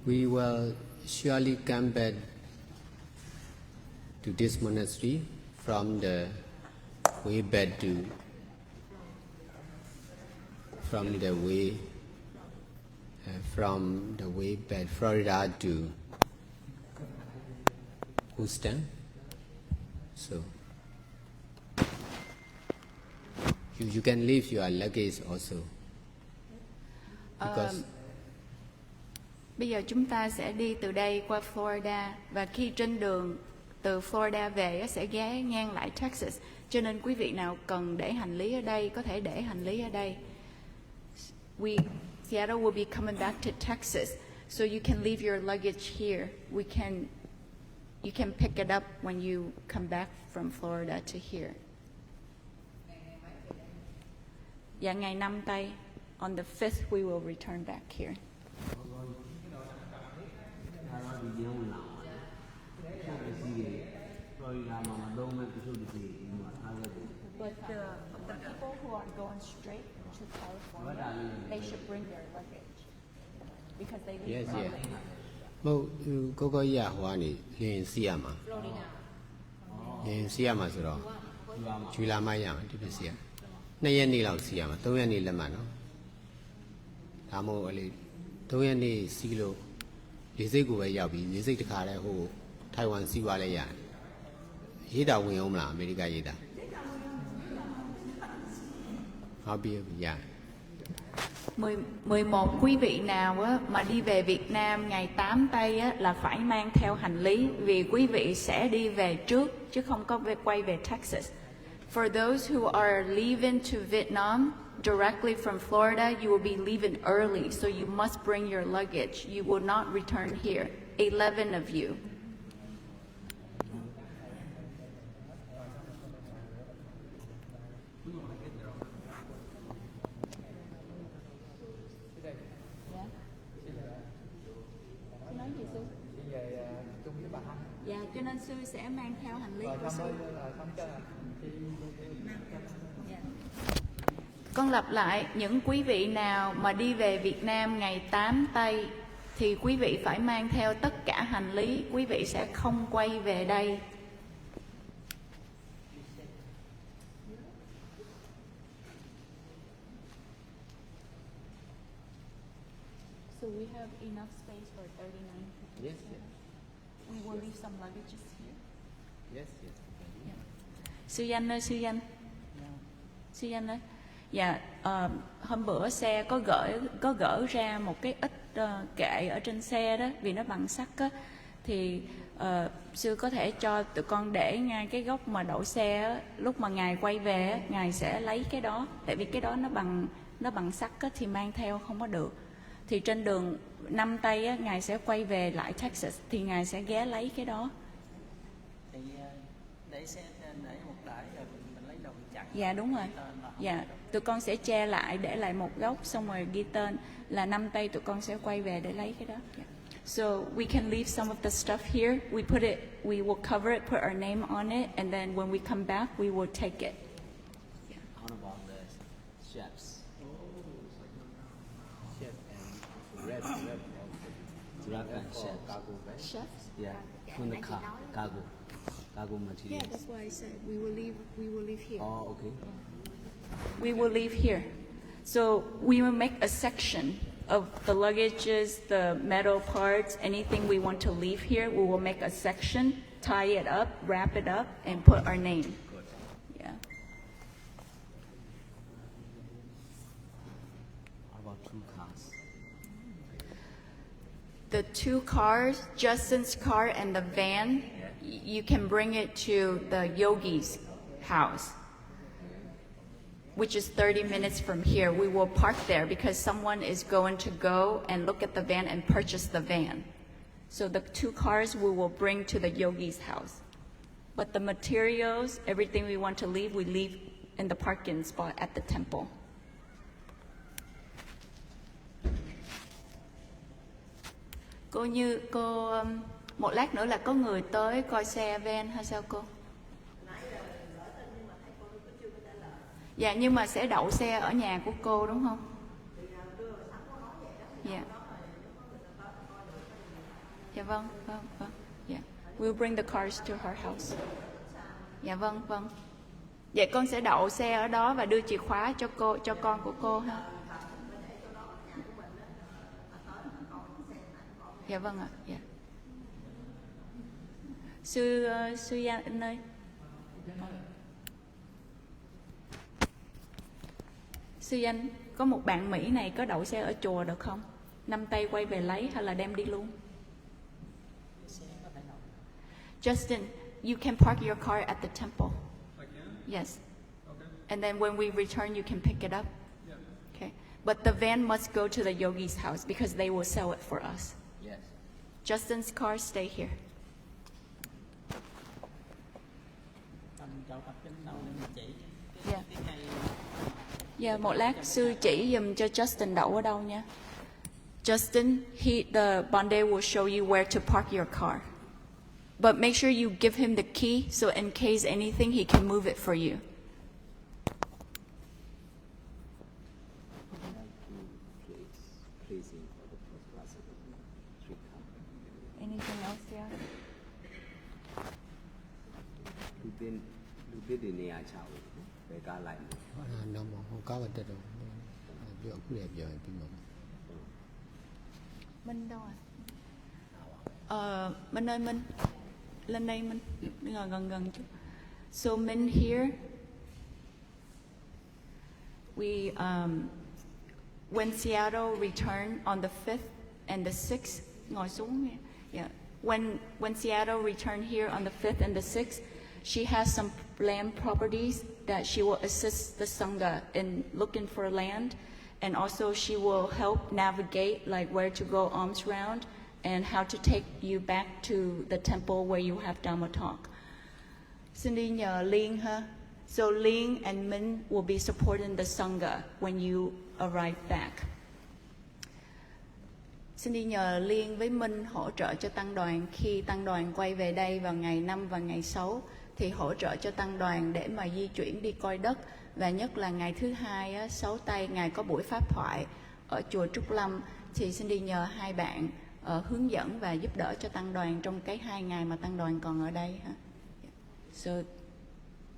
we will surely come back to this monastery from the way back to from the way back Florida to Houston. So you can leave your luggage also. Because bây giờ chúng ta sẽ đi từ đây qua Florida, và khi trên đường từ Florida về sẽ ghé ngang lại Texas, cho nên quý vị nào cần để hành lý ở đây có thể để hành lý ở đây. Seattle will be coming back to Texas, so you can leave your luggage here. You can pick it up when you come back from Florida to here. Dạ, ngày 5 tây. On the 5th we will return back here. But the people who are going straight to California, they should bring their luggage because they leave yes. early. ကိုကိုကြီးကဟိုကနေလင်းစီရမှာလင်းစီရမှာဆိုတော့ဂျူလာမရမှာဒီပစ္စည်းက2ရက်နေ့လောက်စီရမှာ3ရက်နေ့လက်မှတ်နော်ဒါမို့လေ3ရက်နေ့စီးလို့လေစိတ်ကိုပဲရောက်ပြီးလေစိတ်တစ်ခါတည်းဟိုထိုင်ဝမ်စီးသွားလဲရတယ်ရေးတာဝင်အောင်မလားအမေရိကရေးတာဟုတ်ပြီရတယ် 11 quý vị nào mà đi về Việt Nam ngày 8 tây là phải mang theo hành lý, vì quý vị sẽ đi về trước chứ không có quay về Texas. For those who are leaving to Vietnam directly from Florida, you will be leaving early, so you must bring your luggage. You will not return here. 11 of you. Dạ, cho nên sư sẽ mang theo hành lý của sư. Con lặp lại, những quý vị nào mà đi về Việt Nam ngày 8 tây thì quý vị phải mang theo tất cả hành lý, quý vị sẽ không quay về đây. So we have enough space for 39 people. Yes. We will leave some luggages here. Yes. Yeah. Sư Danh ơi, Sư Danh ơi. Dạ, hôm bữa xe có gỡ ra một cái ít kệ ở trên xe đó, vì nó bằng sắt á, thì sư có thể cho tụi con để ngay cái góc mà đậu xe á, lúc mà ngài quay về á, ngài sẽ lấy cái đó, tại vì cái đó nó bằng sắt á, thì mang theo không có được. Thì trên đường 5 tây á, ngài sẽ quay về lại Texas thì ngài sẽ ghé lấy cái đó. Thì để xe để một đải rồi mình lấy đầu chặt. Dạ đúng rồi. Dạ, tụi con sẽ che lại để lại một góc, xong rồi ghi tên là 5 tây tụi con sẽ quay về để lấy cái đó. Yeah. So we can leave some of the stuff here. We will cover it, put our name on it, and then when we come back, we will take it. Yeah. How about the chefs? Chef and red Wrap and chefs. Chefs? Yeah. On the car, cargo materials. Yeah, that's why I said we will leave here. Oh, okay. We will leave here. So we will make a section of the luggages, the metal parts, anything we want to leave here. We will make a section, tie it up, wrap it up, and put our name. Yeah. How about 2 cars? The 2 cars, Justin's car and the van, you can bring it to the yogi's house, which is 30 minutes from here. We will park there because someone is going to go and look at the van and purchase the van. So the 2 cars we will bring to the yogi's house. But the materials, everything we want to leave, we leave in the parking spot at the temple. Cô một lát nữa là có người tới coi xe van hay sao cô? Dạ, nhưng mà sẽ đậu xe ở nhà của cô đúng không? Dạ. Dạ vâng, vâng, vâng. Yeah. We'll bring the cars to her house. Dạ vâng, vâng. Vậy con sẽ đậu xe ở đó và đưa chìa khóa cho con của cô ha. Dạ vâng ạ. Dạ. Sư Yan ơi. Sư Yan, có một bạn Mỹ này có đậu xe ở chùa được không? Năm tay quay về lấy hay là đem đi luôn? Xe có thể đậu. Justin, you can park your car at the temple. I can? Yes. Okay. And then when we return, you can pick it up. Yeah. Okay. But the van must go to the yogi's house because they will sell it for us. Yes. Justin's car stay here. Anh cháu tập đến đầu để mà chỉ Dạ. cái cây. Dạ, một lát sư chỉ dùm cho Justin đậu ở đâu nha. Justin, the Bonde will show you where to park your car. But make sure you give him the key so in case anything, he can move it for you. Anything else, yeah?လူသစ်တွေနေရာချဘူးဘယ်ကားလိုက်လဲ nó mà không có vật chất đâu biểu cứ đẹp rồiပြီးမှာ Minh đâu à? Minh ơi, Minh. Lên đây, Minh. Gần gần chút. So Minh here. When Seattle returned on the 5th and the 6th, ngồi xuống nghe. Yeah. When Seattle returned here on the 5th and the 6th, she has some land properties that she will assist the Sangha in looking for land. And also she will help navigate like where to go alms round and how to take you back to the temple where you have Dhamma talk. Xin đi nhờ Liên ha. So Liên and Minh will be supporting the Sangha when you arrive back. Xin đi nhờ Liên với Minh hỗ trợ cho tăng đoàn khi tăng đoàn quay về đây vào ngày 5 và ngày 6 thì hỗ trợ cho tăng đoàn để mà di chuyển đi coi đất. Và nhất là ngày thứ hai, 6 tây, Ngài có buổi pháp thoại ở chùa Trúc Lâm thì xin đi nhờ hai bạn hướng dẫn và giúp đỡ cho tăng đoàn trong cái 2 ngày mà tăng đoàn còn ở đây. So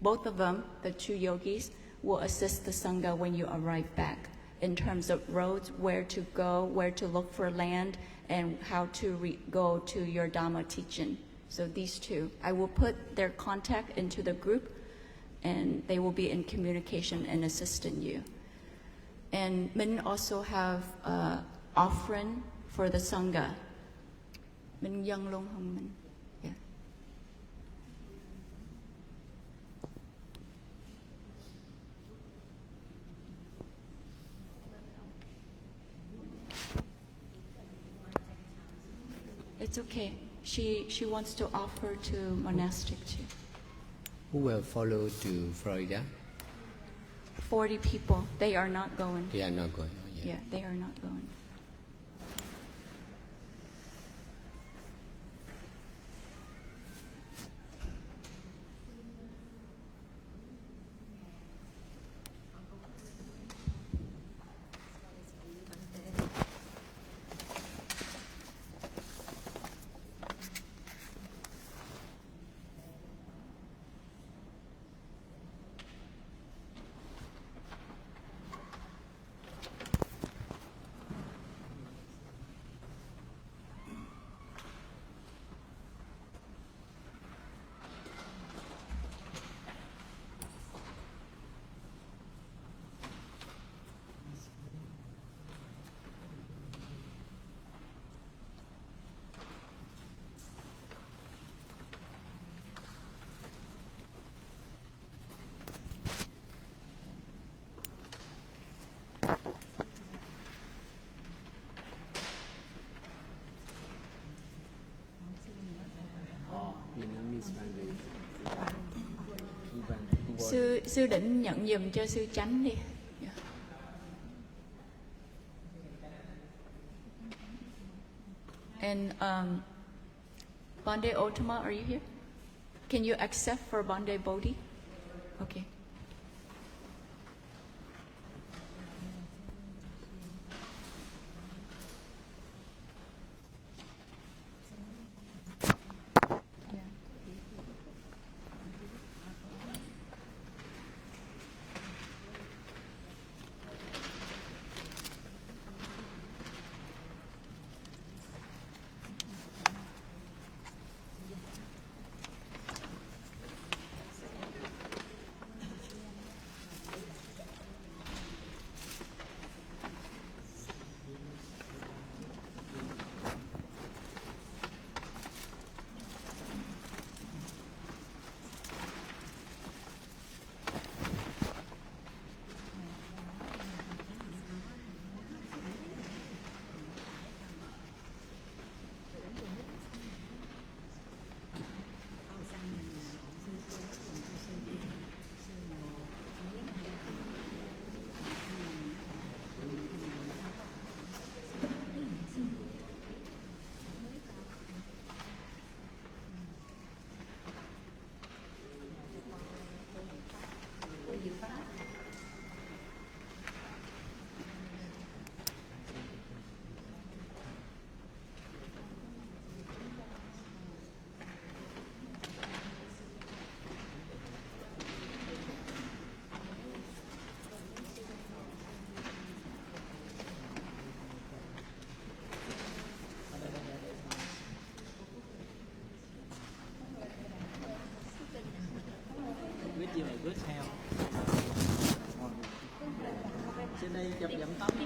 both of them, the two yogis, will assist the Sangha when you arrive back in terms of roads, where to go, where to look for land, and how to go to your Dhamma teaching. So these two, I will put their contact into the group and they will be in communication and assisting you. And Minh also have offering for the Sangha. Minh dâng luôn không Minh? Yeah. It's okay. She wants to offer to monastic too. who will follow to Florida 40 people. They are not going. they are not going Yeah, they are not going. Sư định nhận giùm cho sư Chánh đi. Yeah. And Bande Ottama, are you here? Can you accept for Bande Bodhi? Okay. trên đây chụp giảm tóc nè.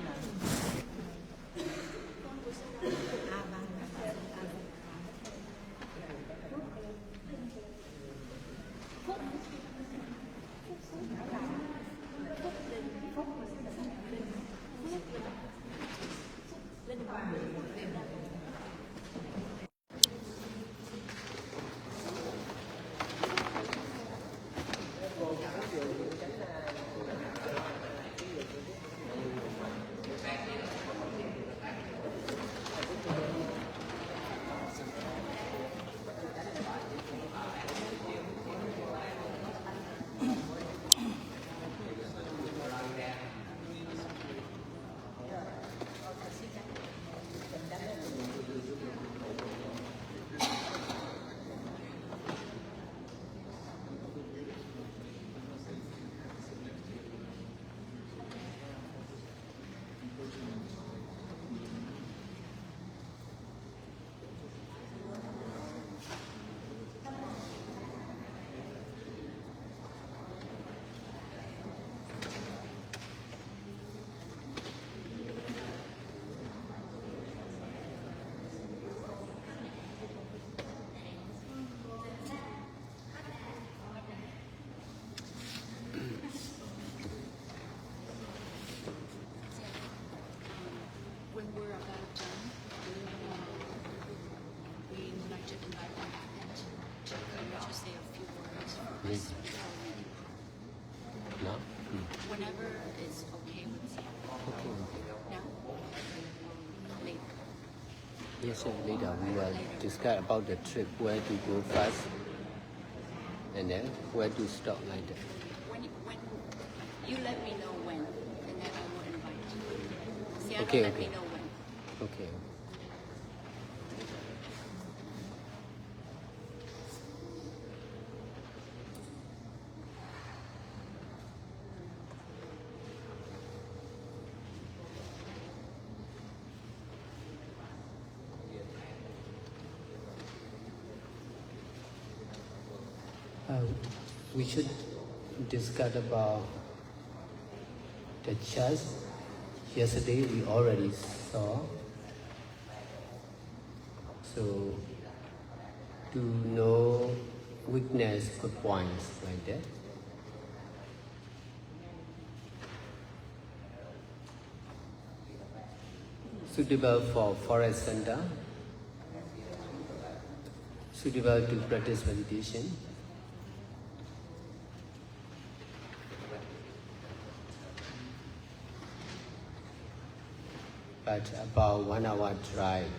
When we're about done, we would like to invite them and to come to say a few words for us. No? Whenever it's okay with you. Now? Later. Yes, sir. Later we will discuss about the trip, where to go first, and then where to stop like that. When you let me know when, and then I will invite you. Seattle, Okay, let okay. me know when. Okay. We should discuss about the church. Yesterday we already saw. So to know weakness, good points like that. Suitable for forest center. Suitable to practice meditation. But about 1 hour drive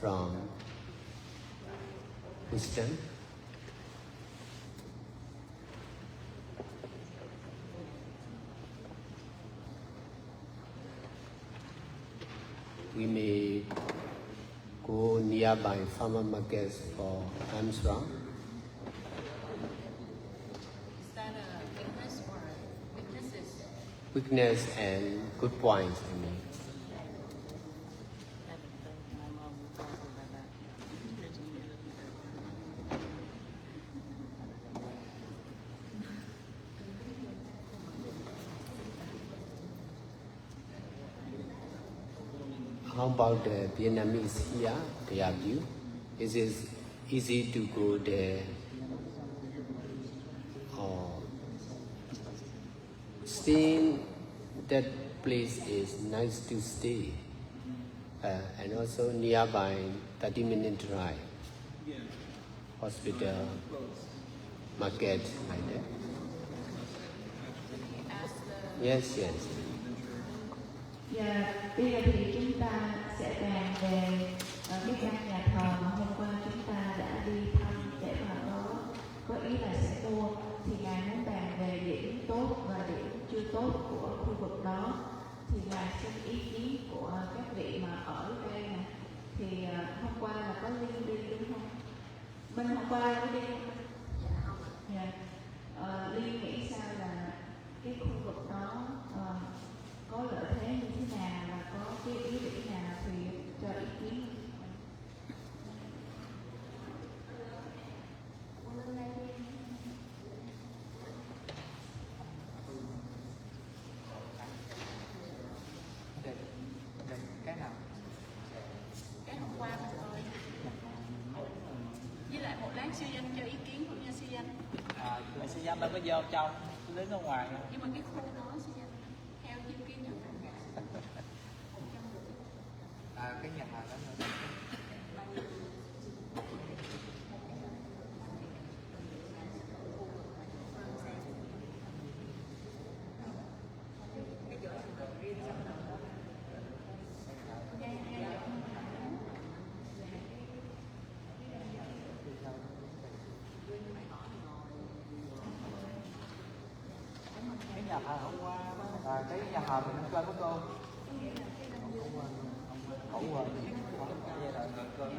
from Houston. We may go nearby farmer markets for Armstrong. Is that a weakness or weaknesses? Weakness and good points, I mean. How about the Vietnamese here, their view? Is it easy to go there or staying that place is nice to stay and also nearby 30-minute drive, hospital, market like that. Yes, yes. Dạ, bây giờ thì chúng ta sẽ bàn về cái căn nhà thờ mà hôm qua chúng ta đã đi thăm để mà có ý là sẽ mua. Thì Ngài muốn bàn về điểm tốt và điểm chưa tốt của khu vực đó. Thì Ngài xin ý kiến của các vị mà ở đây nè. Thì hôm qua là có Linh đi đúng không? Bên hôm qua có đi không? Dạ. Linh nghĩ sao là cái khu vực đó có lợi thế như thế nào và có cái ý nghĩ nào thì cho ý kiến. có vô trong, tôi đứng ở ngoài. Nhưng mà cái khu đó sư danh theo chi phí nhận cái nhà hàng đó nữa. Cái nhà hàng hôm qua Cái nhà hàng mình ăn cơm của cô. Ủa quên. Vậy là ngồi cơm.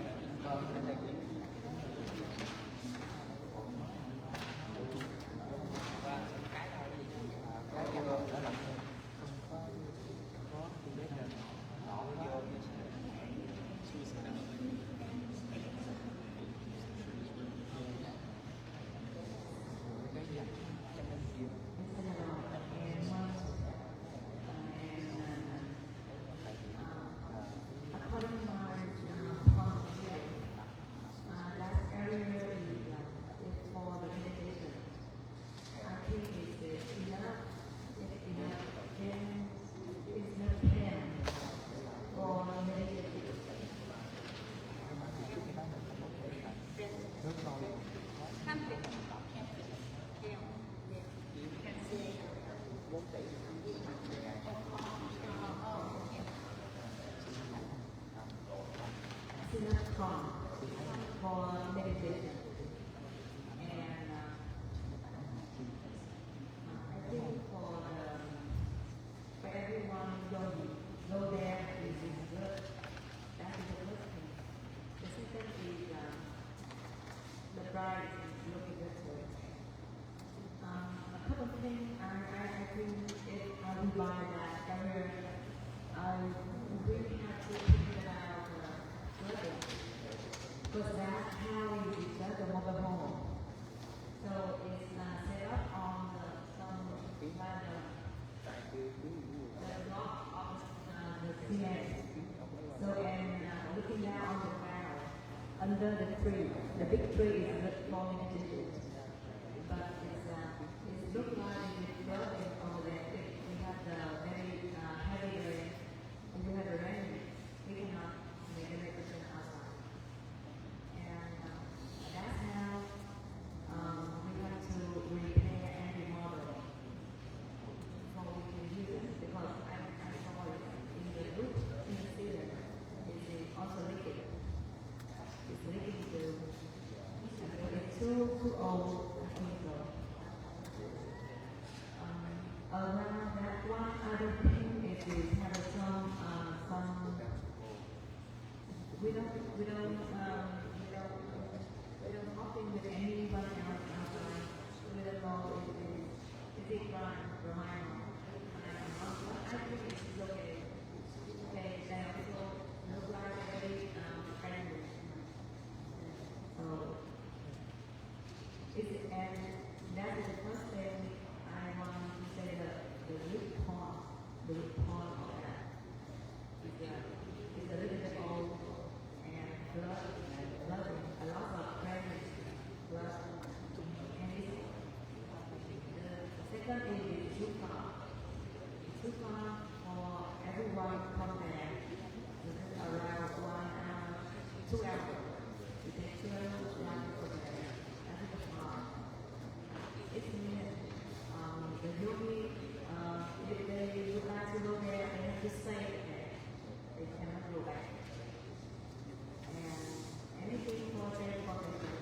for meditation. And I think for everyone go there is good. That is the first thing. The second is the bride is looking this way. A couple of things I think if I would buy that area, I really have to think about wedding. Because that's how you set the mobile home. So it's set up on some kind of the block of the cement. So and looking down on the ground under the tree, the big tree is not falling into it. But it's look like it's building over there. We have the very heavy rain. If we have the rain, we cannot make a decision outside. And that's how we have to repair and remodel before we can use it. Because I saw it in the root in the ceiling, it's also leaking. It's leaking to, it's too old, I think so. Around that one other thing is we have some we don't talking with anyone else outside. We don't know if it's right or wrong. I think it's okay. Okay, then people look like very friendly. So and that is the first thing I want to say the root cause of that is a little bit old and loving, a lot of presence, love. And the second is too far. It's too far for everyone to come there around 1 hour, 2 hours. You take 2 hours to drive from there. That's the far. It's near the yogi, if they would like to go there, they have to stay there. They cannot go back. And anything for their possession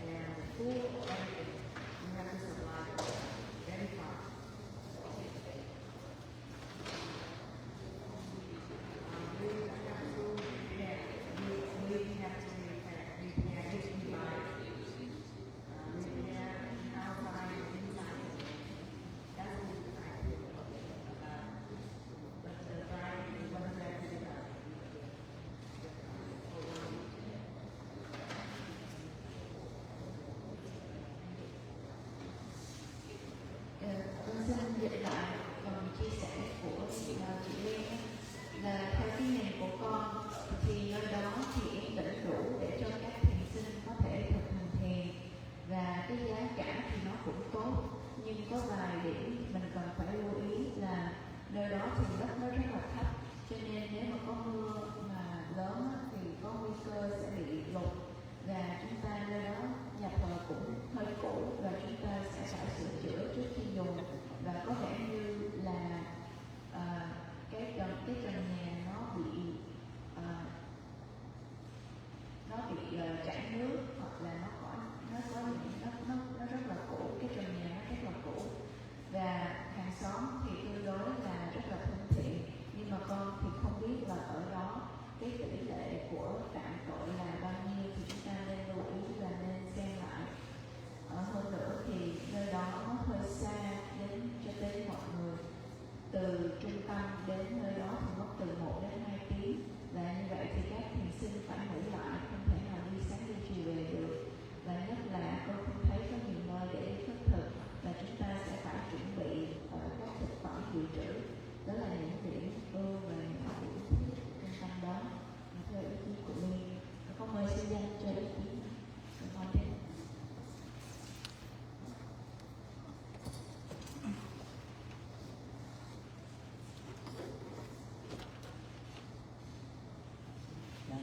and food, everything, you have to supply very fast. We have to, yeah, we have đất nó rất là thấp, cho nên nếu mà có mưa mà lớn á, thì có nguy cơ sẽ bị lụt, và chúng ta nơi đó nhà thờ cũng hơi cũ và chúng ta sẽ phải sửa chữa trước khi dùng, và có vẻ như là cái trần nhà nó bị chảy nước, hoặc là nó có những nó rất là cũ, cái trần nhà nó rất là cũ, và hàng xóm thì tương đối là rất là thân thiện, nhưng mà con thì không biết là ở đó cái tỷ lệ của phạm tội là bao nhiêu, thì chúng ta nên lưu ý và nên xem lại. Hơn nữa thì nơi đó nó hơi xa cho tới mọi người, từ trung tâm đến nơi đó thì mất từ 1 đến 2 tiếng, và như vậy thì các thiền sinh phải ngủ lại, không thể nào đi sáng đi chiều về được, và nhất là con không thấy có nhiều nơi để đi khất thực, và chúng ta sẽ phải chuẩn bị các thực phẩm dự trữ. Đó là những điểm ưu và những điểm thiếu trung tâm đó. Theo ý kiến của mình, con mời sư danh cho ý kiến. Con đi.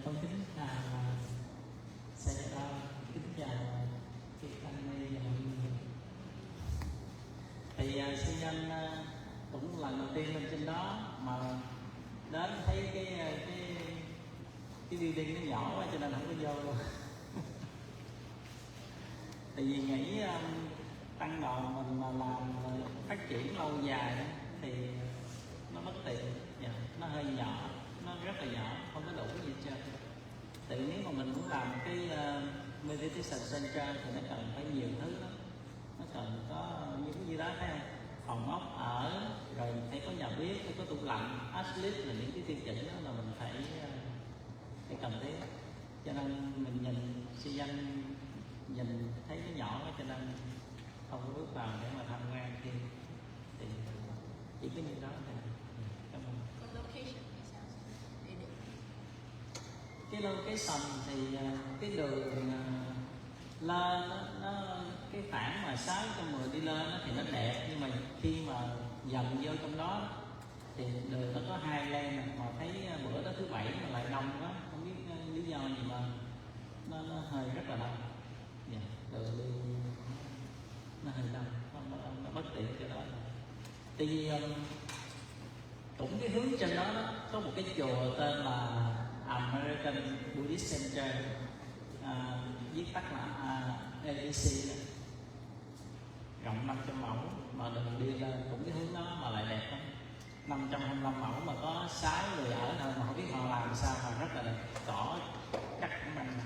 Con kính sẽ kính chào chị anh Lê và mọi người. Thì sư danh cũng lần đầu tiên lên trên đó mà đến thấy cái building nó nhỏ quá cho nên không có vô luôn. Tại vì nghĩ tăng đoàn mình mà làm phát triển lâu dài đó, thì nó bất tiện, nó hơi nhỏ, nó rất là nhỏ, không có đủ gì hết trơn. Tại vì nếu mà mình muốn làm cái meditation center thì nó cần phải nhiều thứ lắm, nó cần có những cái gì đó, thấy không? Phòng ốc ở, rồi phải có nhà bếp, phải có tủ lạnh, ashley là những cái tiêu chuẩn đó là mình phải cần thiết. Cho nên mình nhìn sư danh nhìn thấy nó nhỏ quá cho nên không có bước vào để mà tham quan thêm, thì chỉ có như đó thôi. Cảm ơn. Cái location thì cái đường lên nó cái khoảng mà 610 đi lên đó, thì nó đẹp, nhưng mà khi mà dần vô trong đó thì đường nó có 2 lane, mà thấy bữa đó thứ Bảy mà lại đông quá, không biết lý do gì mà nó hơi rất là đông. Đường đi nó hơi đông, nó bất tiện cho đó. Tuy nhiên cũng cái hướng trên đó có một cái chùa tên là American Buddhist Center, viết tắt là ABC, rộng 500 mẫu, mà đường đi lên cũng cái hướng đó mà lại đẹp lắm. 525 mẫu mà có 6 người ở thôi, mà không biết họ làm sao mà rất là đẹp, cỏ cắt cũng bằng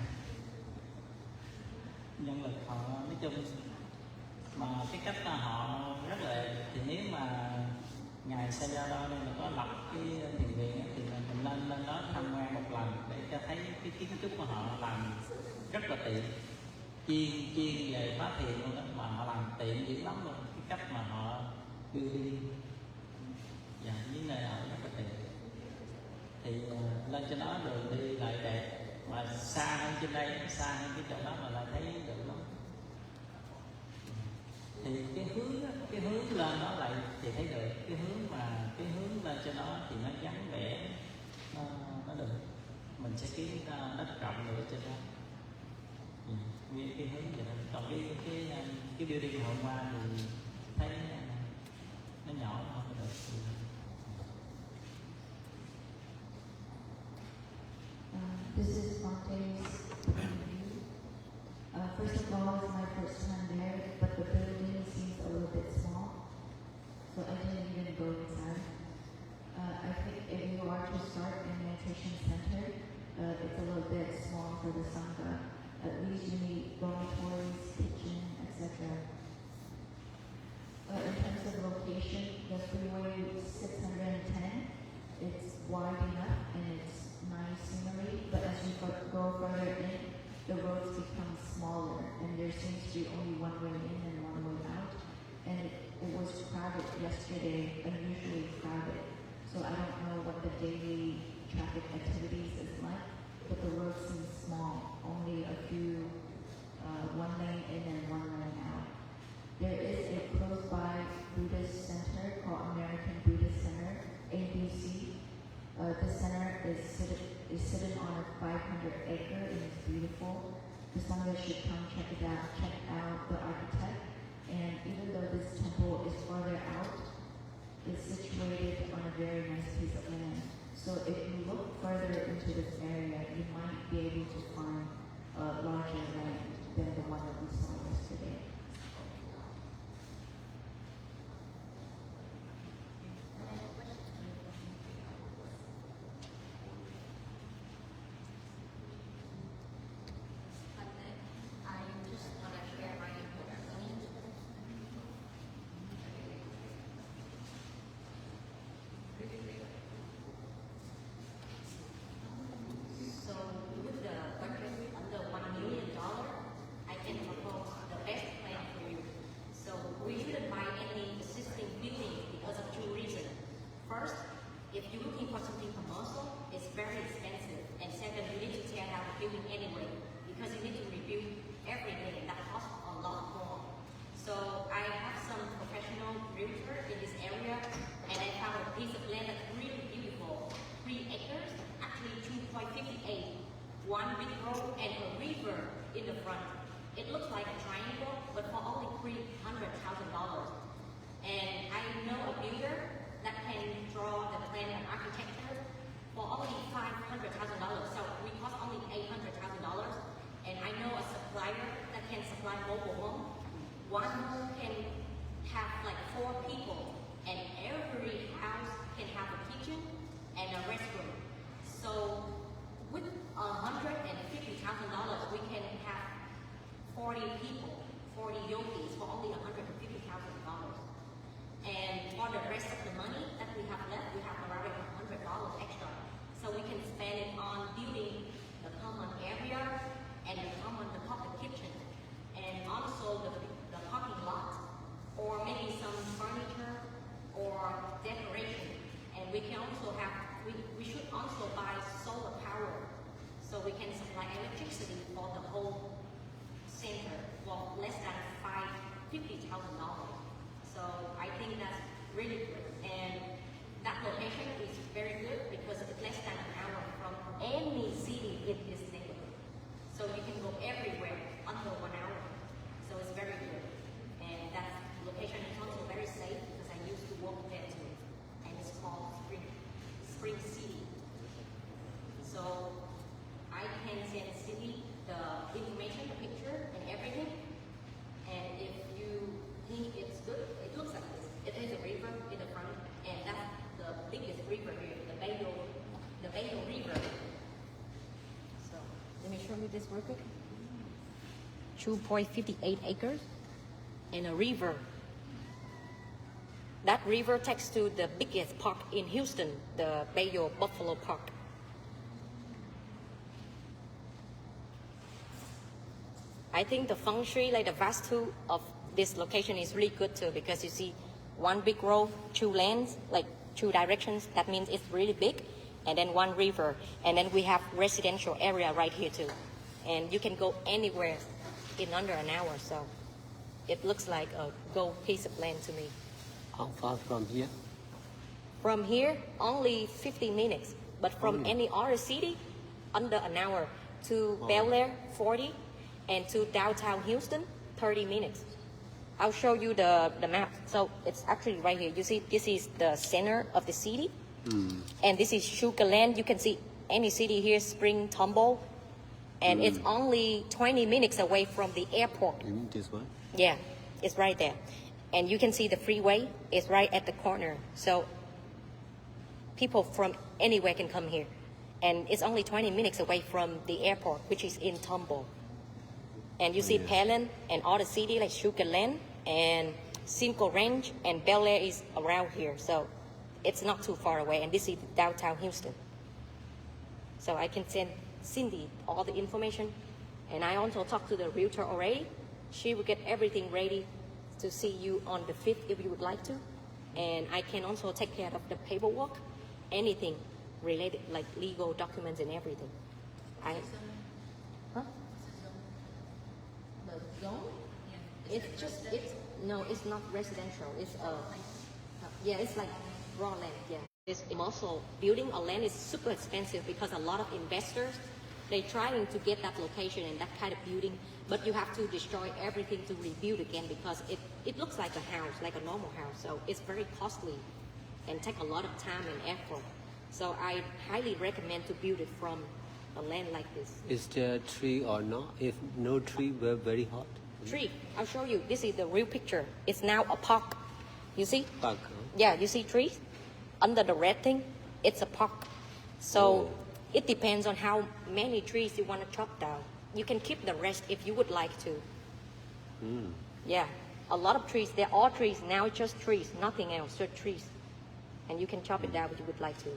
nhân lực họ, nói chung mà cái cách là họ rất là, thì nếu mà ngài Sayadaw đây là có lập cái thiền viện thì mình lên đó tham quan một lần để cho thấy cái kiến trúc của họ làm rất là tiện, chuyên về phá thiền luôn đó, mà họ làm tiện dữ lắm luôn, cái cách mà họ đưa đi và những nơi ở rất là tiện. Thì lên trên đó đường đi lại đẹp, mà xa hơn trên đây, xa hơn cái chỗ đó mà lại thấy được lắm. Thì cái hướng lên đó lại thì thấy được, cái hướng lên trên đó thì nó vắng vẻ, nó được, mình sẽ kiếm đất rộng nữa trên đó. Nguyên cái hướng vậy đó. Còn cái building hôm qua thì thấy nó nhỏ, không có được. This is Monte's view. First of all, it's my first time there, but the building seems a little bit small, so I didn't even go inside. I think if you are to start a meditation center, it's a little bit small for the Sangha. At least you need dormitories, kitchen, etc. In terms of location, the freeway 610, it's wide enough and it's nice scenery, but as you go further in, the roads become smaller and there seems to be only one way in and one way out. And it was crowded yesterday, unusually crowded. So I don't know what the daily traffic activities is like, but the road seems small, only a few, one lane in and one lane out. There is a close by Buddhist center called American Buddhist Center, ABC. The center is sitting on a 500 acre and it's beautiful. The Sangha should come check out the architect. And even though this temple is farther out, it's situated on a very nice piece of land. So if you look further into this area, you might be able to find a larger land than the one that we saw yesterday. So with the budget under $1 million, I can propose the best plan for you. So we shouldn't buy any existing building because of two reasons. First, if you're looking for something commercial, it's very expensive. And second, you need to tear down the building anyway because you need to rebuild everything. That costs a lot more. So I have some professional realtor in this area, and I found a piece of land that's really beautiful, 3 acres, actually 2.58, one big road and a river in the front. It looks like a triangle, but for only $300,000. And I know a builder that can draw the plan and architecture for only $500,000. So we cost only $800,000. And I know a supplier that can supply mobile home. One home can have like 4 people, and every house can have a kitchen and a restroom. So with $150,000, we can have 40 people, 40 yogis for only $150,000. And for the rest of the money that we have left, we have around $100 extra. So we can spend it on building the common area and the public kitchen, and also the parking lot, or maybe some furniture or decoration. And we can also have, we should also buy solar power so we can supply electricity for the whole center for less than $50,000. So I think that's really good. And that location is very good because it's less than an hour from any city in this neighborhood. So you can go everywhere under 1 hour. So it's very good. And that location is also very safe because I used to work there too. And it's called Spring City. So I can send City the information, the picture, and everything. And if you think it's good, it looks like this. It is a river in the front, and that's the biggest river here, the Bayo River. So let me show you this real quick. 2.58 acres and a river. That river takes to the biggest park in Houston, the Bayo Buffalo Park. I think the feng shui, like the vastu of this location is really good too, because you see one big road, 2 lanes, like 2 directions. That means it's really big. And then 1 river. And then we have residential area right here too. And you can go anywhere in under an hour. So it looks like a gold piece of land to me. How far from here? From here, only 50 minutes. But from any other city, under an hour. To Bel Air, 40. And to downtown Houston, 30 minutes. I'll show you the map. So it's actually right here. You see, this is the center of the city. And this is Sugar Land. You can see any city here, Spring, Tumble. And it's only 20 minutes away from the airport. You mean this one? Yeah, it's right there. And you can see the freeway is right at the corner. So people from anywhere can come here. And it's only 20 minutes away from the airport, which is in Tumble. And you see Pelham and all the city like Sugar Land and Simcoe Ranch and Bel Air is around here. So it's not too far away. And this is downtown Houston. So I can send Cindy all the information. And I also talked to the realtor already. She will get everything ready to see you on the 5th if you would like to. And I can also take care of the paperwork, anything related like legal documents and everything. Huh? The zone? It's not residential. It's yeah, it's like raw land, yeah. This commercial building or land is super expensive because a lot of investors, they're trying to get that location and that kind of building, but you have to destroy everything to rebuild again because it looks like a house, like a normal house. So it's very costly and take a lot of time and effort. So I highly recommend to build it from a land like this. Is there tree or not? If no tree, we're very hot. Tree, I'll show you. This is the real picture. It's now a park. You see? Park. Yeah, you see trees? Under the red thing, it's a park. So Oh. it depends on how many trees you want to chop down. You can keep the rest if you would like to. Mm. Yeah, a lot of trees. They're all trees. Now it's just trees, nothing else, just trees. And you can chop it down if you would like to.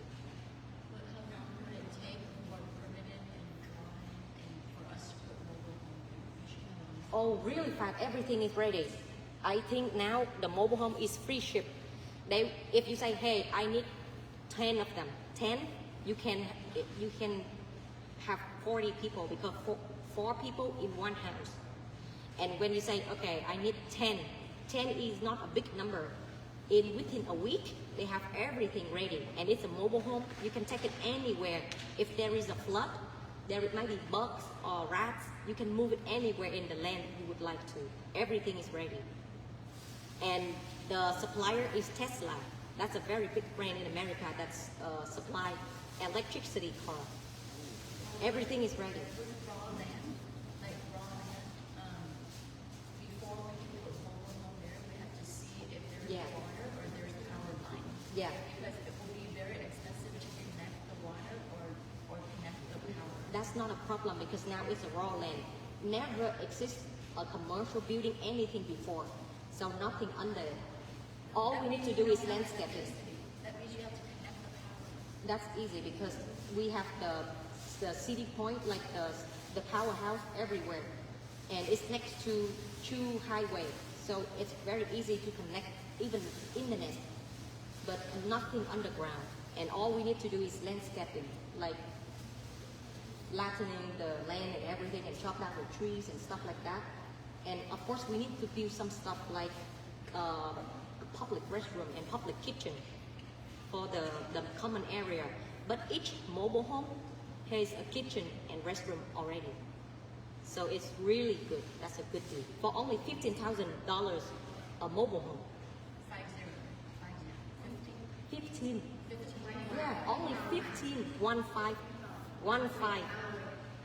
But how long would it take for permitted and drawing and for us to put mobile home? Oh, really fast. Everything is ready. I think now the mobile home is free ship. If you say, hey, I need 10 of them, 10, you can have 40 people because four people in one house. And when you say, okay, I need 10 is not a big number. Within a week, they have everything ready. And it's a mobile home. You can take it anywhere. If there is a flood, there might be bugs or rats, you can move it anywhere in the land you would like to. Everything is ready. And the supplier is Tesla. That's a very big brand in America that's supply electricity car. Everything is ready. Raw land, like raw land, before we can put mobile home there, we have to see if there's Yeah. water or there's a power line. Yeah, Because it will be very expensive to connect the water or connect the power. that's not a problem because now it's a raw land. Never exists a commercial building, anything before. So nothing under it. All we need to do is landscape it. That means you have to connect the power. That's easy because we have the city point, like the powerhouse everywhere. And it's next to two highways. So it's very easy to connect even internet, but nothing underground. And all we need to do is landscaping, like flattening the land and everything and chop down the trees and stuff like that. And of course we need to build some stuff like public restroom and public kitchen for the common area. But each mobile home has a kitchen and restroom already. So it's really good. That's a good deal. For only $15,000 a mobile home. 15. Yeah, only 15. 15.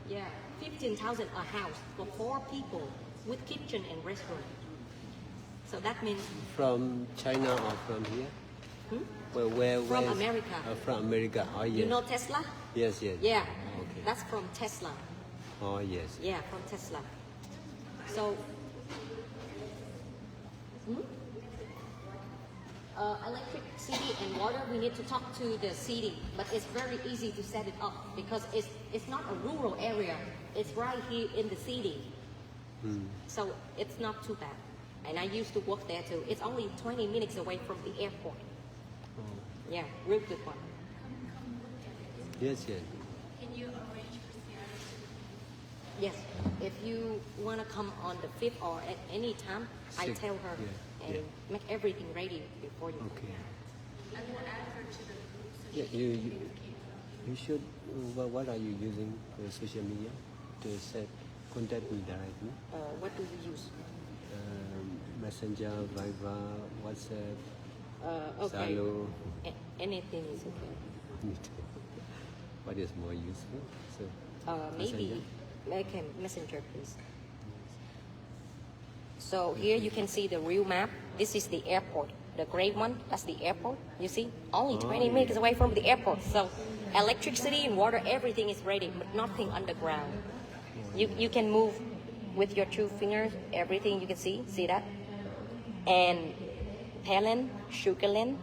Yeah, 15,000 a house for 4 people with kitchen and restroom. So that means From China or from here? Where from is- America. From America. Oh, yes. You know Tesla? Yes, yes. Yeah, Okay. that's from Tesla. Oh, yes. Yeah, from Tesla. So, electricity and water, we need to talk to the city, but it's very easy to set it up because it's not a rural area. It's right here in the city. So it's not too bad. And I used to work there too. It's only 20 minutes away from the airport. Yeah, real good one. Yes, yes. Can you arrange for Sierra to Yes, if you want to come on the 5th or at any time, I Six, tell her yeah, and yeah. make everything ready before you. Okay. I will add her to the group so Yeah, she you, can you, communicate. you should, what are you using for social media to set contact me directly? What do you use? Messenger, Viber, WhatsApp, Okay. Zalo. Anything is okay. What is more useful? So, Maybe Messenger, please. So here you can see the real map. This is the airport. The gray one, that's the airport. You see? Only 20 minutes away from the airport. So electricity and water, everything is ready, but nothing underground. You can move with your 2 fingers, everything you can see. See that? And Thailand, Sugarland.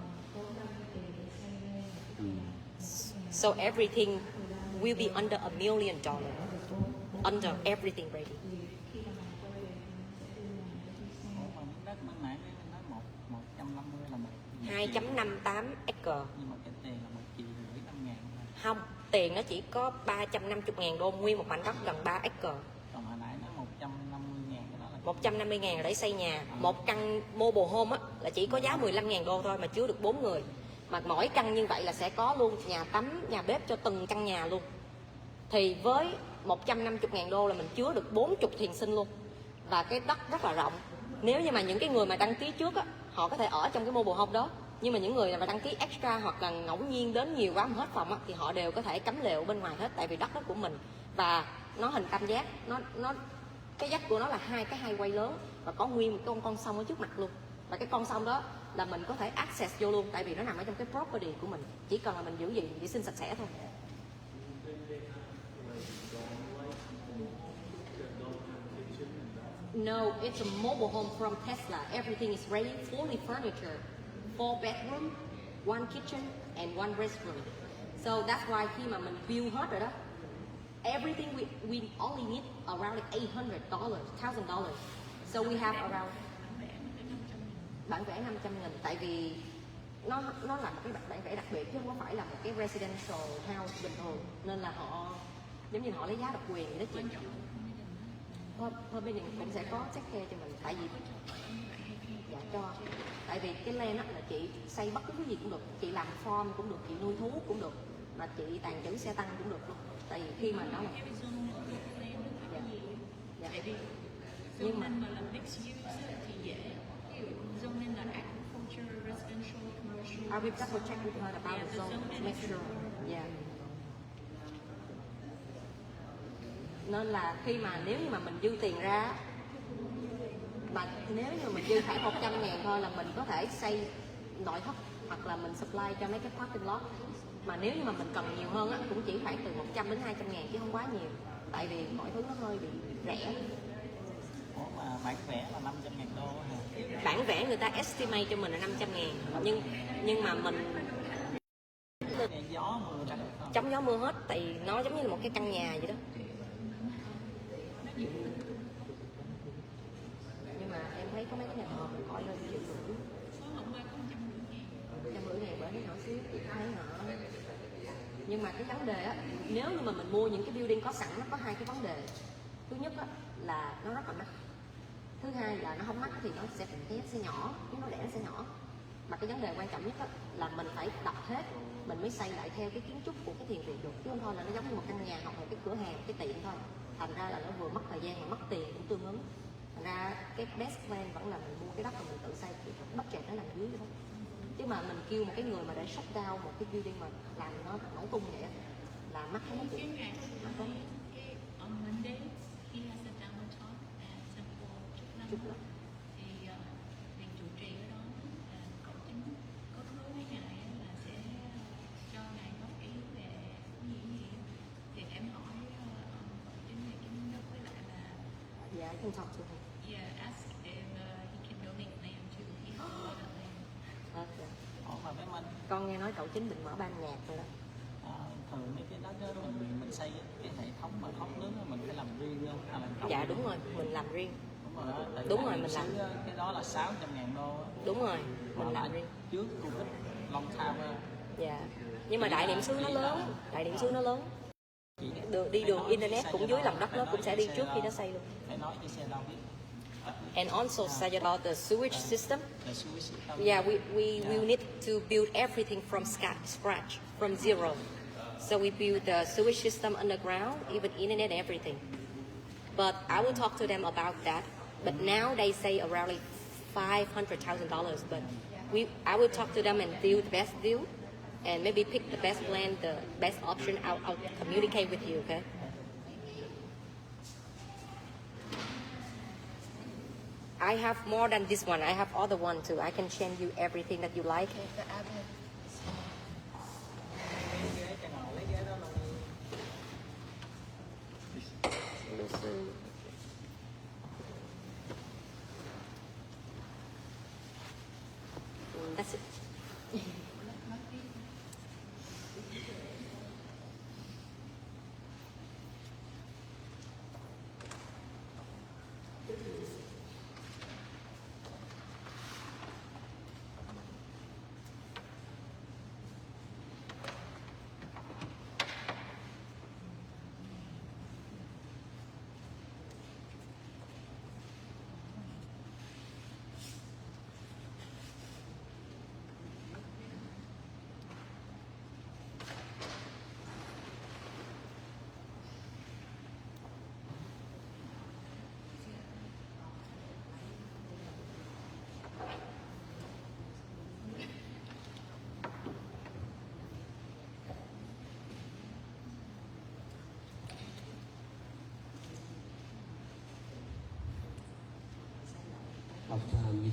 So everything will be under $1 million. Under everything ready. Còn đất ban nãy mình nói 150 là 2.58 acre. nhưng mà cái tiền là 1.500.000 thôi. Không, tiền nó chỉ có 350.000 đô, nguyên một mảnh đất gần 3 acre. Còn hồi nãy nó 150.000 cái đó là 150.000 để xây nhà. Một căn mobile home á, là chỉ có giá 15.000 đô thôi mà chứa được 4 người. mà mỗi căn như vậy là sẽ có luôn nhà tắm, nhà bếp cho từng căn nhà luôn. Thì với 150.000 đô là mình chứa được 40 thiền sinh luôn. Và cái đất rất là rộng. Nếu như mà những cái người mà đăng ký trước á, họ có thể ở trong cái mobile home đó. Nhưng mà những người mà đăng ký extra hoặc là ngẫu nhiên đến nhiều quá mà hết phòng á, thì họ đều có thể cắm lều bên ngoài hết, tại vì đất đó của mình. Và nó hình tam giác, nó cái dách của nó là hai cái highway lớn và có nguyên một con sông ở trước mặt luôn. Và cái con sông đó là mình có thể access vô luôn, tại vì nó nằm ở trong cái property của mình, chỉ cần là mình giữ gìn vệ sinh sạch sẽ thôi. No, it's a mobile home from Tesla. Everything is ready, fully furniture, 4 bedroom, 1 kitchen and 1 restroom. So that's why khi mà mình build hết rồi đó, everything we only need around like $800,000. So we have around bản vẽ 500.000, tại vì nó là một cái bản vẽ đặc biệt chứ không phải là một cái residential house bình thường, nên là họ giống như họ lấy giá độc quyền vậy đó chị. Thôi bên này cũng sẽ có check care cho mình, tại vì dạ cho, tại vì cái land đó là chị xây bất cứ cái gì cũng được, chị làm farm cũng được, chị nuôi thú cũng được, mà chị tàn trữ xe tăng cũng được luôn, tại vì khi mà nó là dạ. Nhưng mà làm mixed use thì dễ, zone nên là agriculture, residential, commercial. I will double check with her about the zone to make sure. Yeah. Nên là khi mà nếu như mà mình dư tiền ra, mà nếu như mình dư khoảng 100.000 thôi là mình có thể xây nội thất hoặc là mình supply cho mấy cái parking lot. Mà nếu như mà mình cần nhiều hơn á, cũng chỉ khoảng từ 100 đến 200.000 chứ không quá nhiều, tại vì mọi thứ nó hơi bị rẻ. Ủa mà bản vẽ là 500.000 đô hả? Bản vẽ người ta estimate cho mình là 500.000, nhưng mà mình Gió mưa ra được không? chống gió mưa hết, tại vì nó giống như là một cái căn nhà vậy đó. Nhưng mà em thấy có mấy cái nhà thờ mình coi lên 1,5 triệu. 150.000 bởi nó nhỏ xíu thì thấy nhỏ. Nhưng mà cái vấn đề á, nếu như mà mình mua những cái building có sẵn, nó có hai cái vấn đề. Thứ nhất á, là nó rất là mắc. Thứ hai là nó không mắc thì nó sẽ nhỏ, nếu nó đẻ nó sẽ nhỏ. Mà cái vấn đề quan trọng nhất á, là mình phải đập hết, mình mới xây lại theo cái kiến trúc của cái thiền viện được, chứ không thôi là nó giống như một căn nhà hoặc một cái cửa hàng, cái tiệm thôi. Thành ra là nó vừa mất thời gian mà mất tiền cũng tương ứng. Thành ra cái best plan vẫn là mình mua cái đất mà mình tự xây, budget nó nằm dưới thôi. Chứ mà mình kêu một cái người mà để shut down một cái building mà làm nó nổ tung vậy là mắc hết tiền. On Monday, he has a demo talk at Temple Trúc Lâm. Thì việc chủ trì ở đó cậu chính có hứa với ngài là sẽ cho ngài góp ý về gì. Thì em hỏi cậu chính này chính đốc với lại là Dạ, I can talk to him. yeah, ask if he can donate land to him or other land. Okay. Ủa mà với mình Con nghe nói cậu chính định mở ban nhạc rồi đó. thường mấy cái đất đó mình xây cái hệ thống mà thoát nước đó, mình phải làm riêng không? Hay là cộng Dạ với- đúng rồi, mình làm riêng. Đúng rồi đó. Tại Đúng vì rồi, mình làm. cái đó là 600.000 đô á. Đúng rồi, Mà mình làm lại riêng. trước Covid long time Dạ. Nhưng mà đại niệm xứ nó lớn, đại niệm xứ nó lớn. Đi đường internet cũng dưới lòng đất nó cũng sẽ đi trước khi nó xây luôn. phải nói cho xe đâu biết. And also Sayadaw, the sewage system. Là suy sĩ tâm. Yeah, we will need to build everything from scratch, from zero. So we build the sewage system underground, even internet, everything. But I will talk to them about that. But now they say around like $500,000. But I will talk to them and deal the best deal, and maybe pick the best plan, the best option. I'll communicate with you, okay? I have more than this one. I have other one too. I can send you everything that you like. Ghế cho ngồi lấy ghế đó luôn. That's it.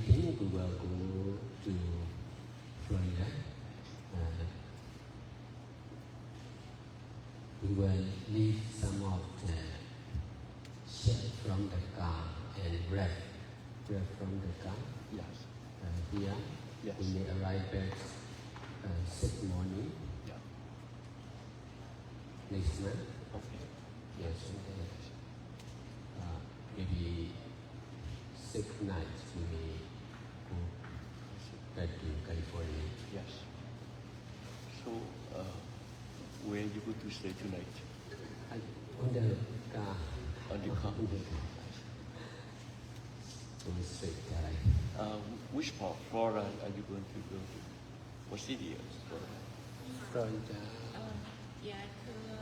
think we will go to Florida. We will leave some of the shell from the car and wrap from the car. Yes. Here, Yes. we may arrive at 6 morning Yeah. next month. Okay. Yes, and maybe 6 nights we may go back to California. Yes. So, where you going to stay tonight? On the car. On the car. On the car. So straight guy. Which part of Florida are you going to go to? What city is Florida? Florida. Dạ thưa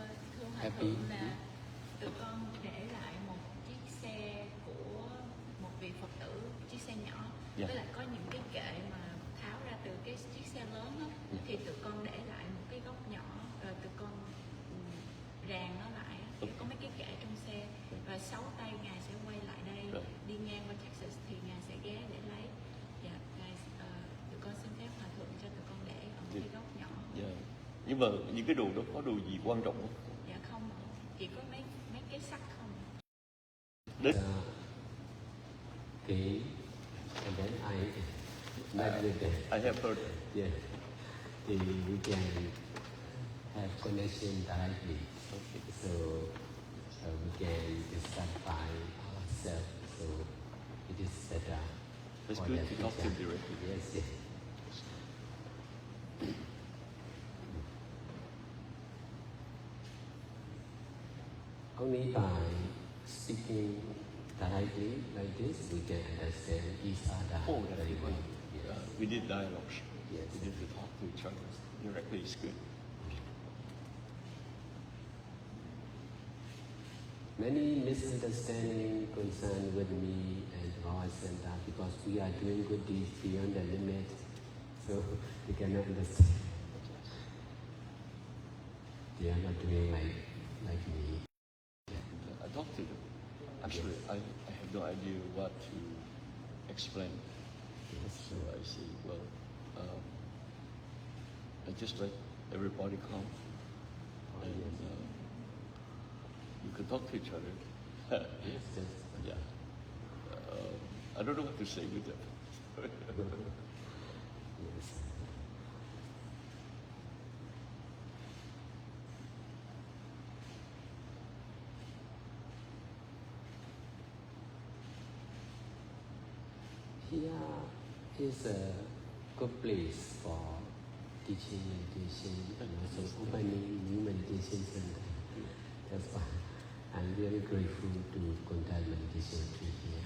Hòa Happy. thượng là tụi con để lại một chiếc xe của một vị Phật tử, chiếc xe nhỏ, Dạ. với lại có những cái kệ mà tháo ra từ cái chiếc xe lớn đó, thì tụi con để lại một cái góc nhỏ, rồi tụi con ràng nó lại, thì có mấy cái kệ trong xe, rồi 6 tay ngài sẽ quay lại đây, Rồi. đi ngang qua Texas thì ngài sẽ ghé để lấy. Dạ, ngài tụi con xin phép Hòa thượng cho tụi con để ở một cái góc nhỏ. Yeah. Nhưng mà những cái đồ đó có đồ gì quan trọng không? Dạ không ạ. Chỉ có mấy cái sắt không. Đến Okay. And then I met with them. I have heard. Yeah. We can have connection directly. Okay. So we can satisfy ourselves. So it is better. It's for good that to talk to teacher. directly. Yes, yes. Only by speaking directly like this, we can understand each other Oh, very well. definitely. Yes. We did dialogues. Yes. We did to talk to each other directly. It's good. Many misunderstanding concern with me and our center because we are doing good deeds beyond the limit, so they cannot understand. They are not doing like me. I talked to them. Actually, I have no idea what to explain. So I say, well, I just let everybody come, and you can talk to each other. Yes, yes. Yeah. I don't know what to say with them. Yes. Here is a good place for teaching meditation and also opening new meditation center. That's why I'm very grateful to contact meditation tree here.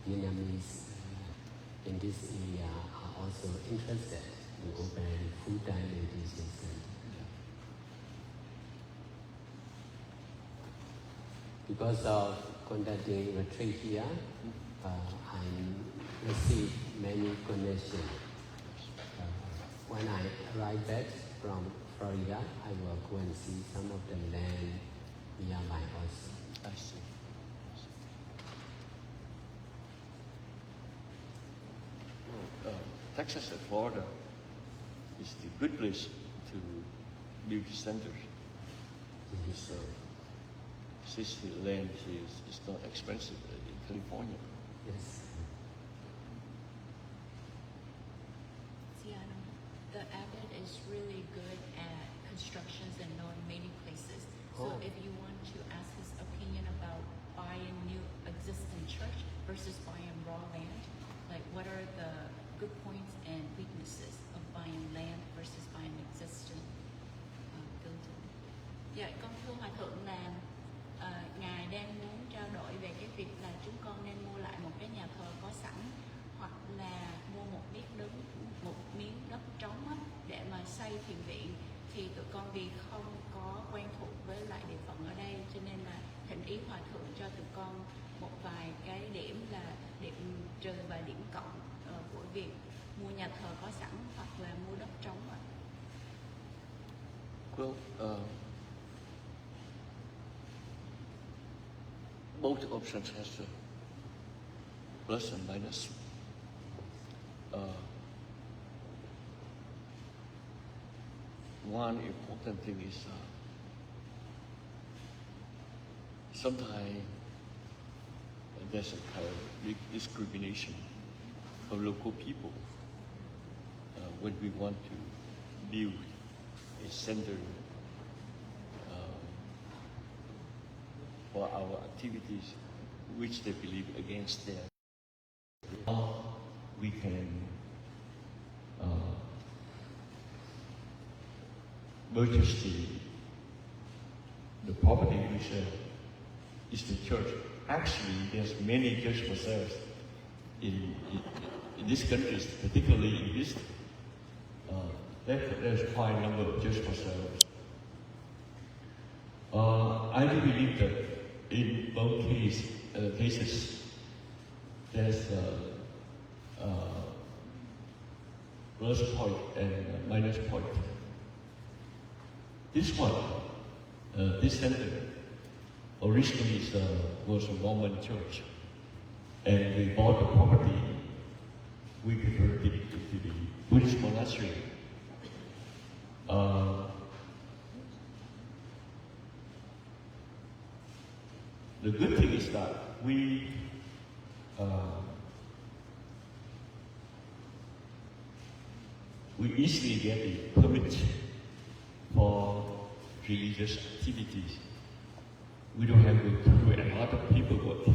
Vietnamese in this area are also interested in opening full-time meditation center. Because of conducting retreat here, I received many connections. When I arrive back from Florida, I will go and see some of the land nearby also. I see. Texas and Florida is the good place to build centers. So, since the land is not expensive in California. Yes. Siano, the abbot is really good at constructions and knowing many places. So Oh. if you want to ask his opinion about buying new existing church versus buying raw land, like what are the good points and weaknesses of buying land versus buying existing building? Dạ, con thưa Hòa Thượng là Ngài đang muốn trao đổi về cái việc là chúng con nên mua lại một cái nhà thờ có sẵn hoặc là mua một miếng đất trống á, để mà xây thiền viện, thì tụi con vì không có quen thuộc với lại địa phận ở đây cho nên là thỉnh ý Hòa Thượng cho tụi con một vài cái điểm là điểm trừ và điểm cộng của việc mua nhà thờ có sẵn hoặc là mua đất trống ạ. Well, both options has plus and minus. One important thing is sometimes there's a kind of discrimination of local people when we want to build a center for our activities which they believe against their. We can purchase the property which is the church. Actually, there's many church for sales in these countries, particularly in this. There's quite a number of church for sales. I do believe that in both cases, there's plus point and minus point. This one, this center, originally was a Roman church, and we bought the property. We converted it to the Buddhist monastery. The good thing is that we easily get a permit for religious activities. We don't have to go through a lot of paperwork.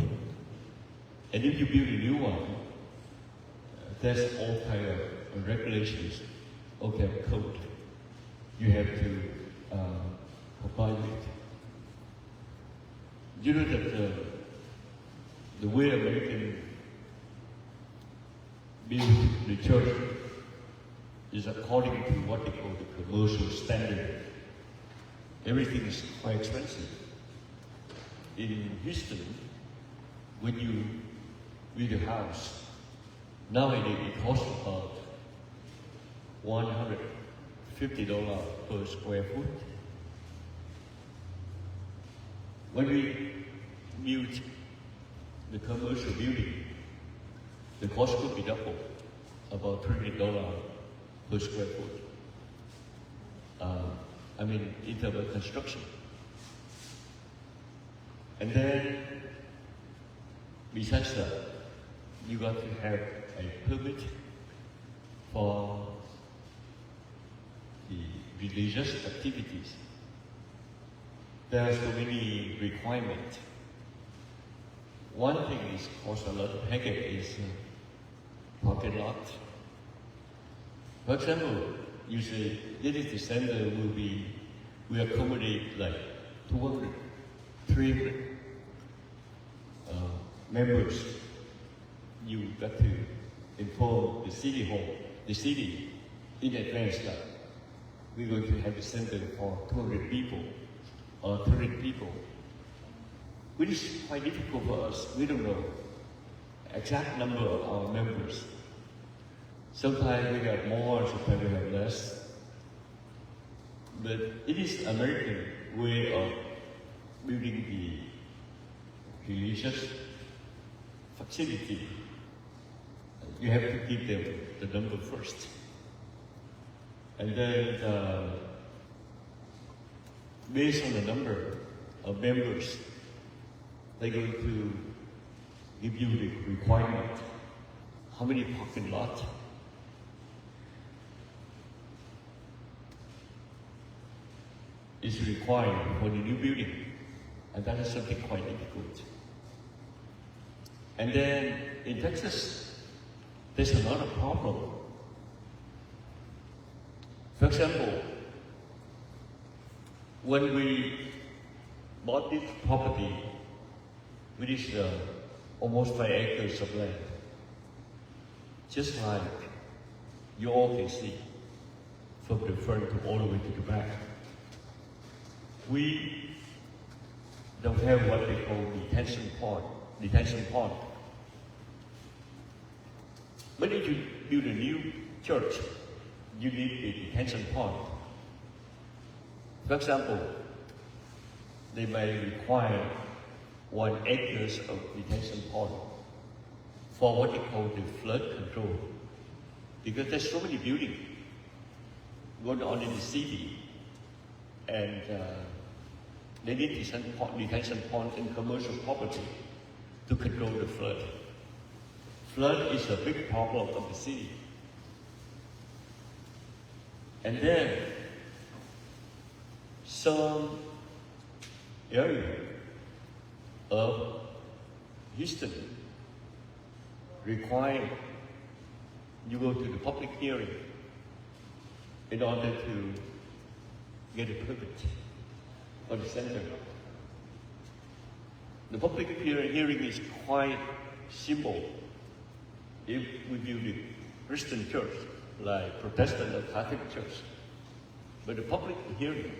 And if you build a new one, there's all kind of regulations, all kind of code you have to comply with. You know that the way American build the church is according to what they call the commercial standard. Everything is quite expensive. In Houston, when you build a house, nowadays it costs about $150 per square foot. When we build the commercial building, the cost could be double, about $300 per square foot. In terms of construction. And then, besides that, you got to have a permit for the religious activities. There are so many requirements. One thing is cost a lot of headache is parking lot. For example, you say this center will accommodate like 200, 300 members. You got to inform the city in advance that we're going to have a center for 200 people or 300 people, which is quite difficult for us. We don't know exact number of our members. Sometimes we have more, sometimes we have less. But it is American way of building the religious facility. You have to give them the number first. And then based on the number of members, they're going to give you the requirement, how many parking lots, is required for the new building, and that is something quite difficult. And then in Texas, there's another problem. For example, when we bought this property, which is almost 5 acres of land, just like you all can see from the front to all the way to the back, we don't have what they call detention pond. But if you build a new church, you need a detention pond. For example, they may require 1 acre of detention pond for what they call the flood control. Because there's so many buildings going on in the city, and they need detention pond and commercial property to control the flood. Flood is a big problem of the city. And then some area of Houston require you go to the public hearing in order to get a permit for the center. The public hearing is quite simple. If we build a Christian church, like Protestant or Catholic church, but the public hearing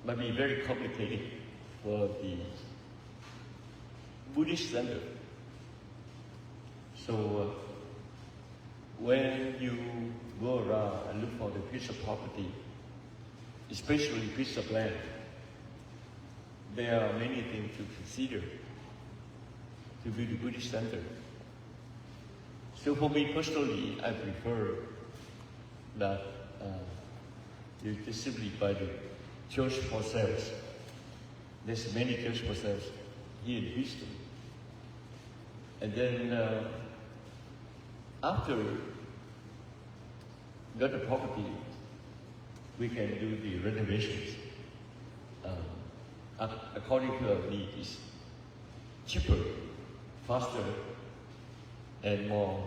might be very complicated for the Buddhist center. So when you go around and look for the piece of property, especially piece of land, there are many things to consider to build a Buddhist center. So for me personally, I prefer that you just simply buy the church for sales. There's many church for sales here in Houston. And then after got the property, we can do the renovations according to our needs. Cheaper, faster, and more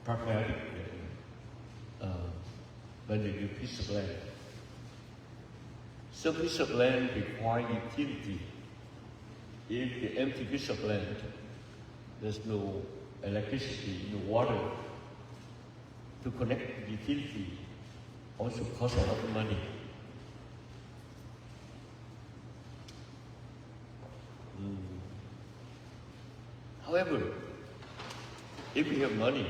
pragmatic than the new piece of land. Some piece of land require utility. If the empty piece of land, there's no electricity, no water to connect the utility, also costs a lot of money. However, if we have money,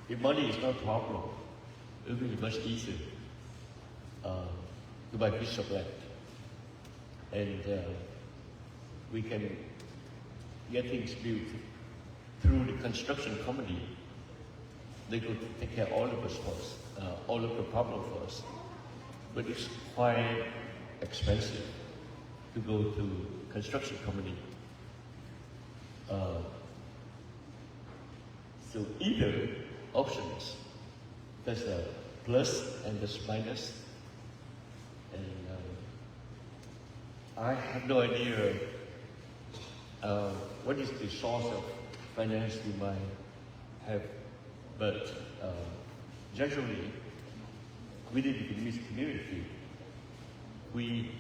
if money is not a problem, it will be much easier to buy a piece of land. And we can get things built through the construction company. They could take care of all of us for us, all of the problem for us. But it's quite expensive to go to construction company. So either options, there's a plus and there's minus. And I have no idea what is the source of finance we might have, but generally, within the Vietnamese community, we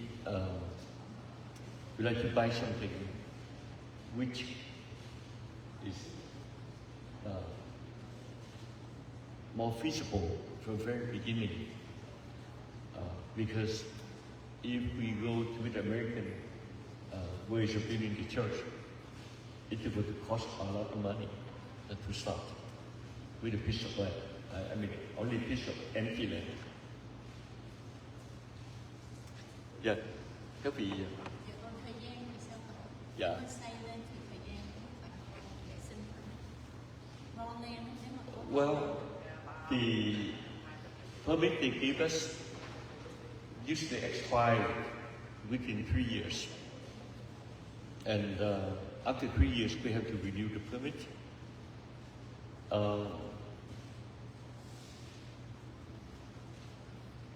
like to buy something which is more feasible from the very beginning, because if we go to the American ways of building the church, it would cost a lot of money to start with a piece of land. I mean, only a piece of empty land. Yeah, các vị. Yeah. Well, the permit they give us usually expire within 3 years. And after 3 years, we have to renew the permit.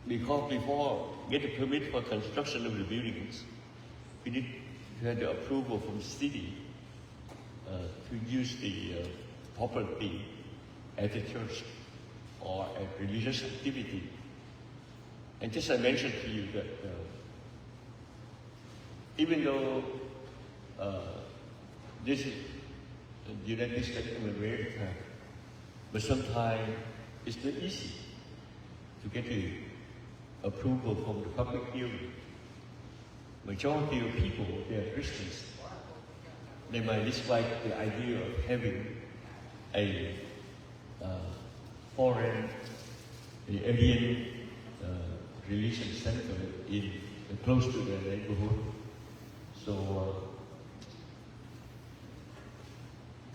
Because before get a permit for construction of the buildings, we need to have the approval from the city to use the property at the church or a religious activity. And just I mentioned to you that even though this is the United States of America, but sometimes it's not easy to get the approval from the public hearing. Majority of people, they are Christians. They might dislike the idea of having a foreign, alien religion center in close to their neighborhood. So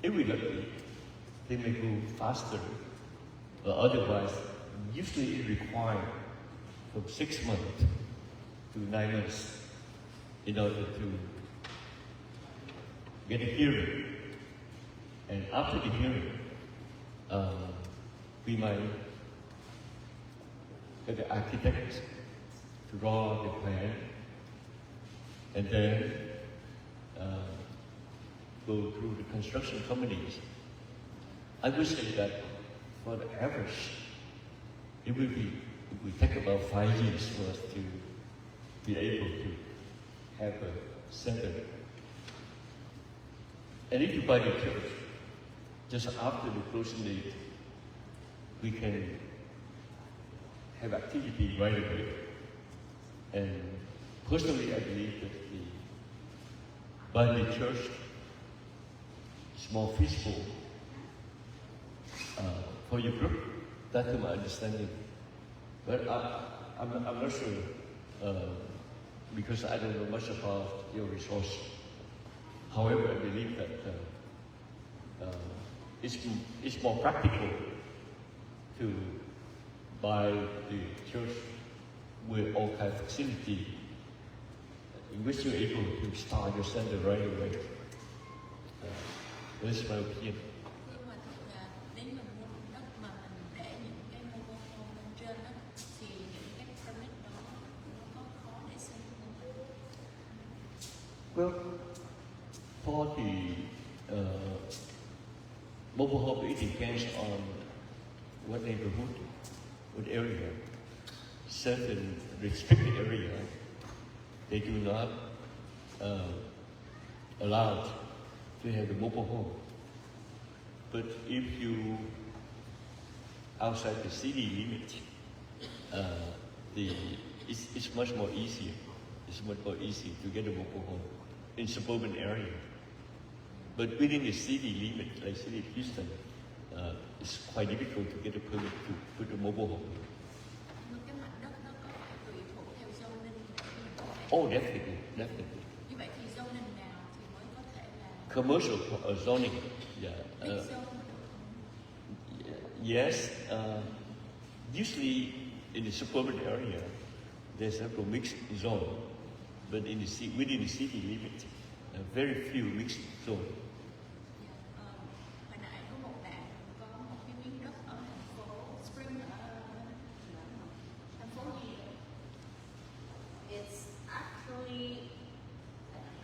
if we're lucky, they may go faster. But otherwise, usually it requires from 6 months to 9 months in order to get a hearing. And after the hearing, we might get the architect to draw the plan, and then go through the construction companies. I would say that for the average, it will take about 5 years for us to be able to have a center. And if you buy the church, just after the closing date, we can have activity right away. And personally, I believe that buying the church is more feasible for your group. That's my understanding. But I'm not sure because I don't know much about your resource. However, I believe that it's more practical to buy the church with all kinds of facility in which you're able to start your center right away. That's my opinion. Nhưng mà nếu mình mua đất mà mình để những cái mobile home lên trên đó, thì những cái permit đó nó có khó để xin không? Well, for the mobile home, it depends on what neighborhood, what area. Certain restricted area, they do not allow to have a mobile home. But if you outside the city limit, it's much more easier. It's much more easy to get a mobile home in suburban area. But within the city limit, like city of Houston, it's quite difficult to get a permit to put a mobile home. Cái mảnh đất nó có phải tùy thuộc theo zoning để mình có thể. Oh, definitely. Như vậy thì zoning nào thì mới có thể là Commercial zoning, yeah. mixed zone? Yes, usually in the suburban area, there's a mixed zone, but within the city limit, very few mixed zone. Hồi nãy có một bạn có một cái miếng đất ở thành phố Spring, thành phố gì? It's actually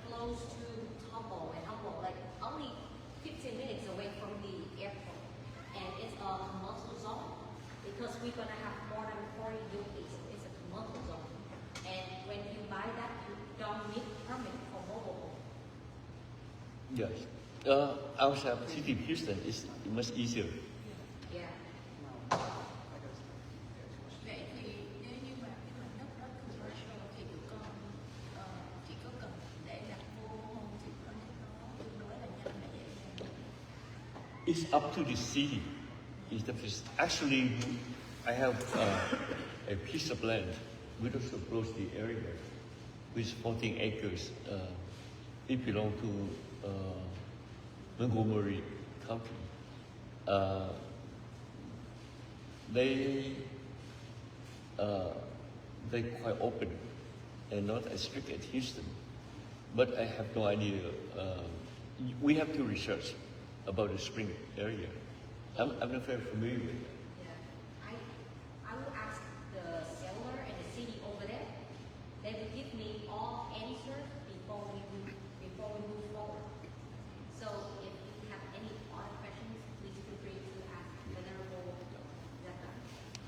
close to Humboldt, and Humboldt, like only 15 minutes away from the airport. And it's a commercial zone because we're gonna have more than 40 units. It's a commercial zone. And when you buy that, you don't need permit for mobile home. Yes. Outside the city of Houston is much easier. Yeah. Vậy thì nếu như mà cái mảnh đất đó commercial thì tụi con chỉ có cần để đặt mobile home thì có lẽ nó tương đối là nhanh và dễ dàng. It's up to the city. Actually, I have a piece of land. We also close the area with 14 acres. It belongs to Montgomery County. They're quite open and not as strict as Houston. But I have no idea. We have to research about the Spring area. I'm not very familiar with it. Yeah. I will ask the seller and the city over there. They will give me all answers before we move forward. So if you have any other questions, please feel free to ask Venerable Zaka.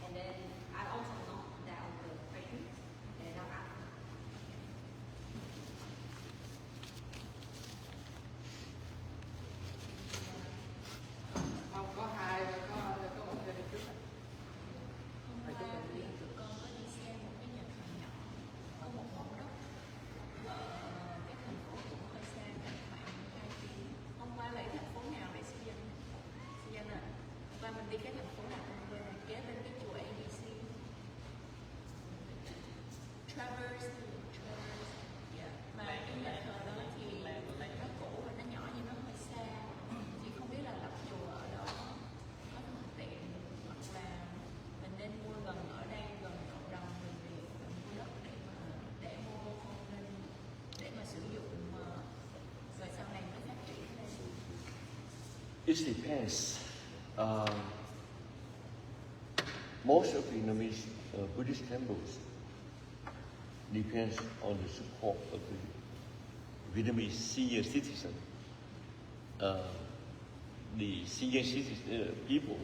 And then I also note down the questions and I'll ask them. Không có hai, có một It depends. Most of the Vietnamese Buddhist temples depends on the support of the Vietnamese senior citizen. The senior citizen people,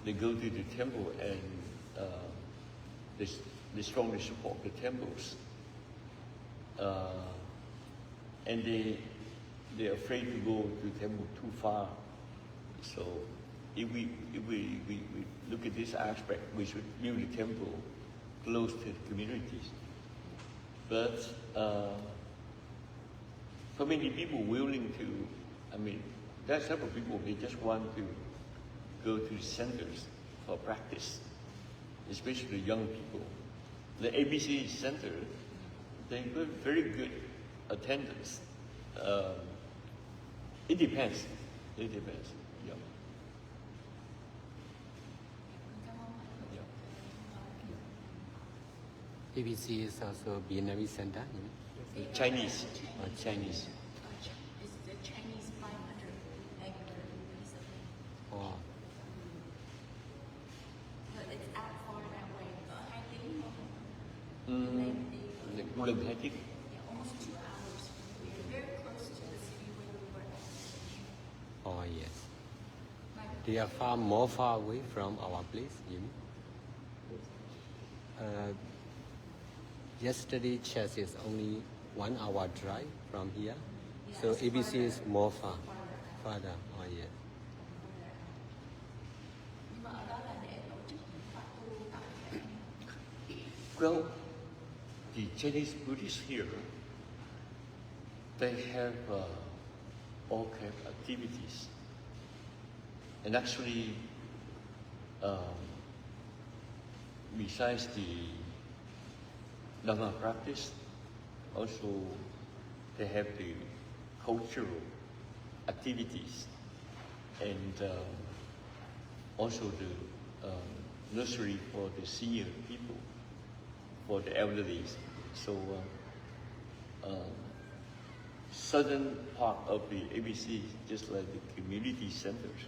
they go to the temple and they strongly support the temples. And they're afraid to go to the temple too far. So if we look at this aspect, we should build the temple close to the communities. But for many people willing to, there are several people, they just want to go to the centers for practice, especially young people. The ABC Center, they got very good attendance. It depends. It depends. Yeah. ABC is also Vietnamese center. Chinese. Chinese. It's the Chinese 500-acre piece of land. Oh, But it's out far that way. I think Lần Hai Chiếc. almost 2 hours. We're very close to the city where we were. oh yes. They are more far away from our place. Yesterday church is only 1 hour drive from here. So ABC is more farther. Oh yes. Nhưng mà ở đó là để tổ chức những khóa tu tại Well, the Chinese Buddhists here, they have all kind of activities. And actually, besides the Dharma practice, also they have the cultural activities and also the nursery for the senior people, for the elderly. So southern part of the ABC is just like the community centers.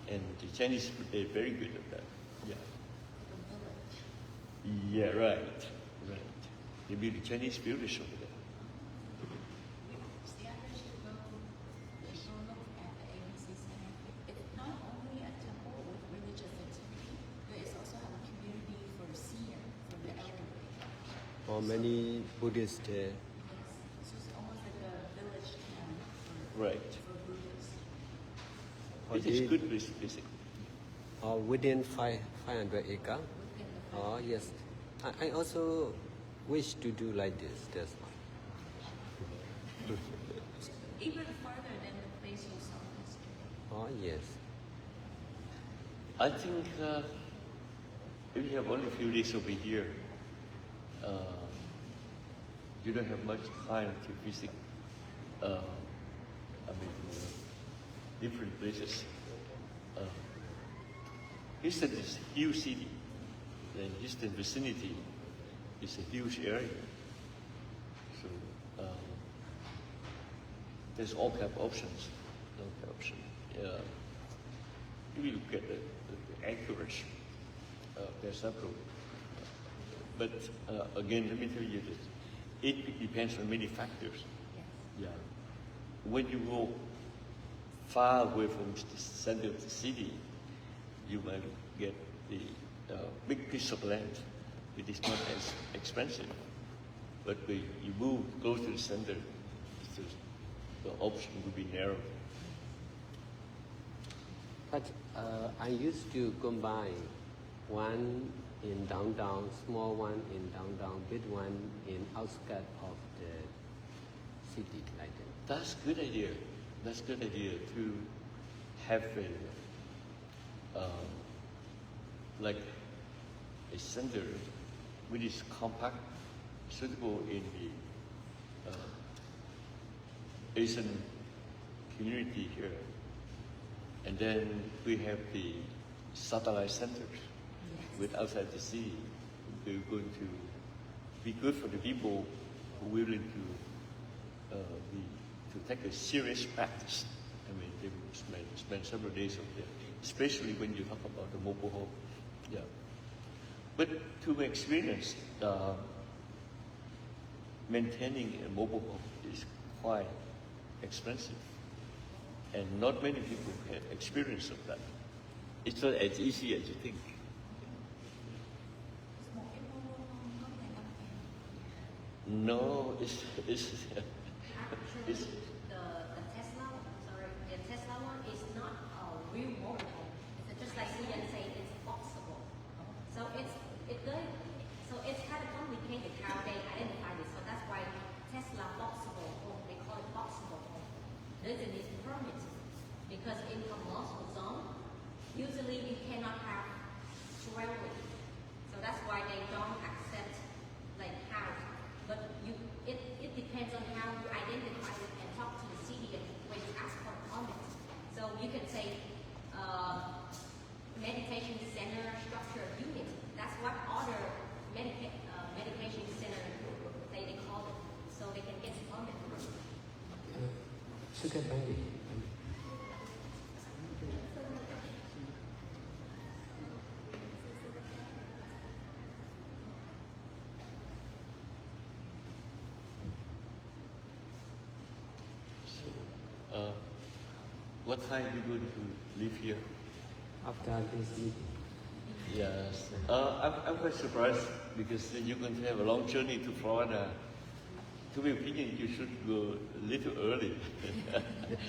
And the Chinese, they're very good at that. Yeah. Yeah, right. They build the Chinese village over there. Standards should go look at the ABC Center. It's not only a temple with religious activity, but it's also have a community for senior, for the elderly. For many Buddhists, So it's almost like a village town Right. for Buddhists. It is good place to visit. within 500 acre. Oh yes. I also wish to do like this. That's why. Even further than the place you saw yesterday. Oh yes. I think if you have only a few days over here, you don't have much time to visit different places. Houston is a huge city. The Houston vicinity is a huge area. So there's all kind of options. If you look at the accuracy, there's several. But again, let me tell you this. It depends on many factors. Yeah. When you go far away from the center of the city, you might get the big piece of land. It is not as expensive. But when you move close to the center, the option will be narrow. But I used to combine one in downtown, small one in downtown, big one in outskirts of the city, like that. That's good idea. That's good idea to have like a center which is compact, suitable in the Asian community here. And then we have the satellite centers with outside the city. They're going to be good for the people who are willing to take a serious practice. they will spend several days up there, especially when you talk about the mobile home. Yeah. But to experience, maintaining a mobile home is quite expensive, and not many people have experience of that. It's not as easy as you think. No, it's Actually, the Tesla, sorry, the Tesla one is not a real mobile home. It's just like Suyan said, it's boxable. So it's kind of complicated how they identify this. So that's why Tesla boxable home, they call it boxable home. This is permit because in commercial zone, usually you cannot have dwelling. So that's why they don't accept like house. But it depends on how you identify it and talk to the city when you ask for a permit. So you can say meditation center structure unit. That's what other meditation center they call it. So they can get permit. Sugar Bandy. What time are you going to leave here? After this meeting. Yes. I'm quite surprised because you're going to have a long journey to Florida. To my opinion, you should go a little early.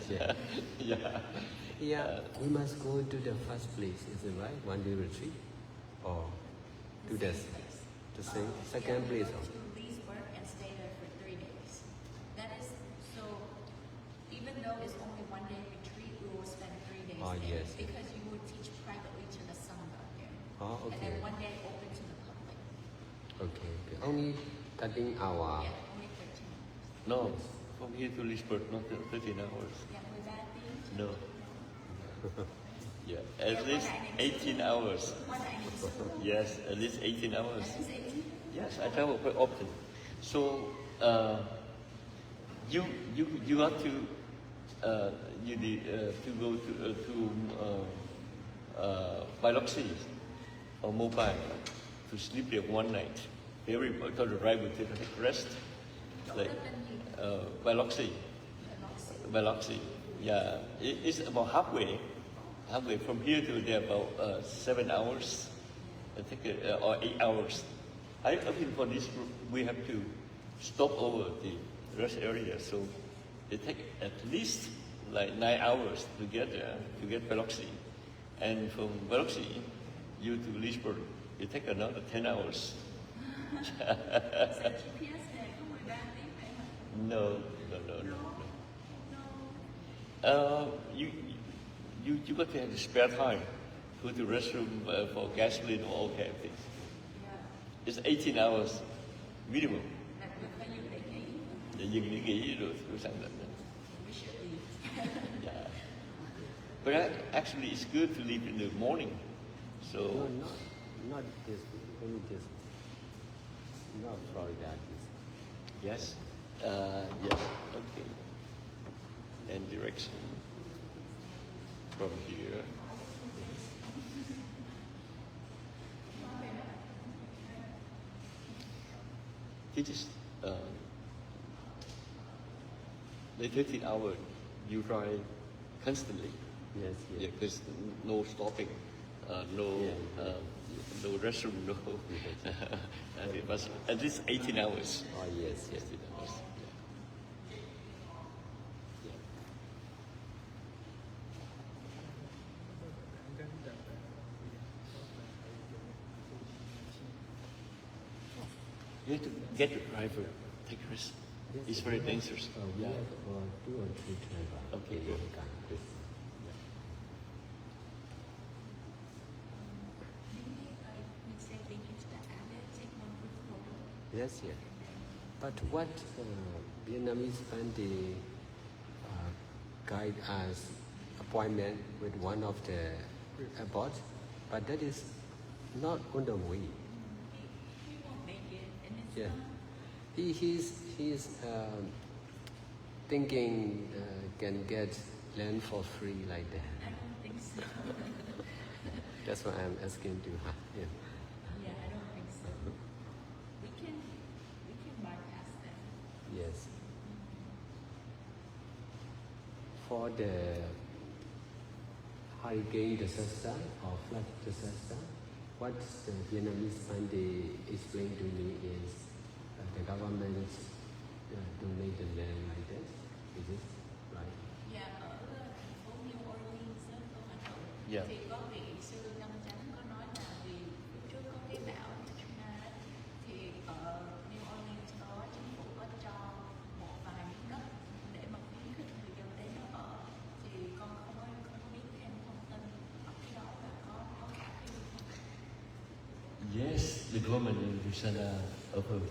Yeah. Yeah. Yeah, we must go to the first place, is it right? One day retreat? Or to the same second place? To Leesburg and stay there for 3 days. That is, so even though it's only 1 day retreat, we will spend 3 days Oh, there. yes. Because you will teach privately to the Sangha there. Oh, And okay. then 1 day open to the public. Okay, okay. Only 13 hours. Yeah, only 13 hours. No, from here to Leesburg, not 13 hours. Yeah, would that be? No. Yeah, at least 18 hours. What I need to Yes, at least 18 hours. is 18. Yes, I travel quite often. So you got to you need to go to Biloxi or Mumbai to sleep there 1 night. Everybody thought the driver would take a rest. Like Biloxi. Yeah, it's about halfway from here to there, about 7 hours. I think or 8 hours. I think for this group we have to stop over the rest area, so it take at least like 9 hours to get there, to get Biloxi, and from Biloxi you to Leesburg, it take another 10 hours. No. You got to have the spare time, go to restroom for gasoline or all kind of things. It's 18 hours minimum. Để dừng đi nghỉ rồi sang lần. Yeah. But actually, it's good to leave in the morning. So No, not this, only this. Not Florida, this. yes, yes, okay. And direction from here. It is the 13 hours you drive constantly. Yes, Yeah, yes. because no stopping, no no restroom, no. And it was at least 18 hours. Oh, yes, yes. 18 hours. Yeah. You have to get the driver, take risk. It's very dangerous. We have 2 or 3 drivers. Okay, in good. the car, please. Yes, yes. But what Vietnamese family guide us appointment with one of the airport, but that is not on the way. Yeah, he's thinking can get learn for free like that? I don't think so. That's why I'm asking to her. Yeah. Yeah, I don't think so. We can bypass that. Yes. For the hurricane disaster or flood disaster, what the Vietnamese fund they explained to me is the government donate the land like this. Is it right? Dạ, ở thành phố New Orleans á, ở Hà Nội, Yeah. thì có vị sư Năm Chánh có nói là vì lúc trước có cái bão Katrina đó, thì ở New Orleans có chính phủ có cho một vài miếng đất để mà khuyến khích người dân đến đó ở. Thì con không có biết thêm thông tin ở cái đó và có khả thi không? Yes, the government in Louisiana offered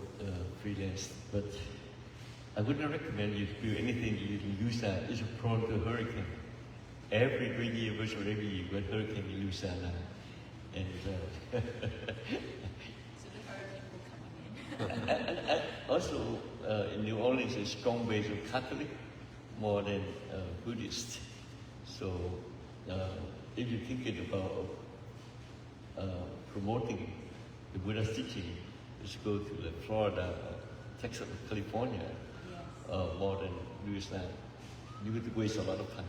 freelance, but I wouldn't recommend you to do anything in Louisiana. It's prone to hurricane. Every 3 years, virtually every year, we have hurricane in Louisiana. And So the hurricane will come in. and also in New Orleans, a strong base of Catholic more than Buddhist. So if you're thinking about promoting the Buddha's teaching, just go to like Florida, Texas, California, more than Louisiana. You would waste a lot of time.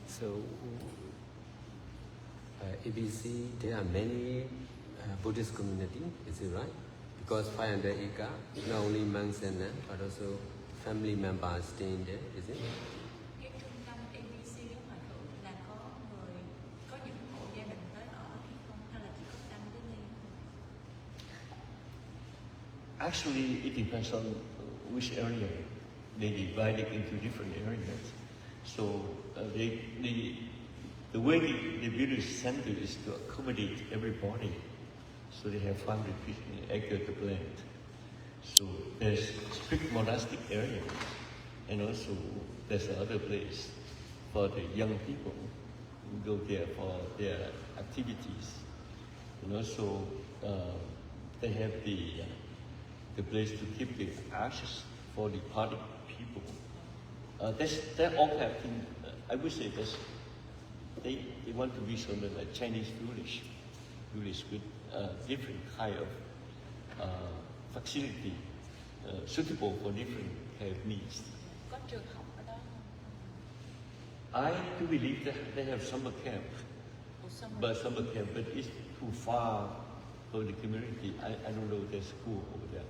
So, ABC, there are many Buddhist community, is it right? Because 500 acre, not only monks and nuns, but also family members staying there, is it? Cái trung tâm ABC ở Hòa Thượng là có những hộ gia đình tới ở hay không? Hay là chỉ có Tăng với Ni? Actually, it depends on which area. They divide it into different areas. So the way the Buddhist center is to accommodate everybody. So they have 550 acres of land. So there's strict monastic area, and also there's another place for the young people who go there for their activities. And also they have the place to keep the ashes for departed people. That all have been, I would say they want to be sort of like Chinese village with different kind of facility suitable for different kind of needs. Có trường học ở đó không? I do believe that they have summer camp, but it's too far for the community. I don't know there's school over there.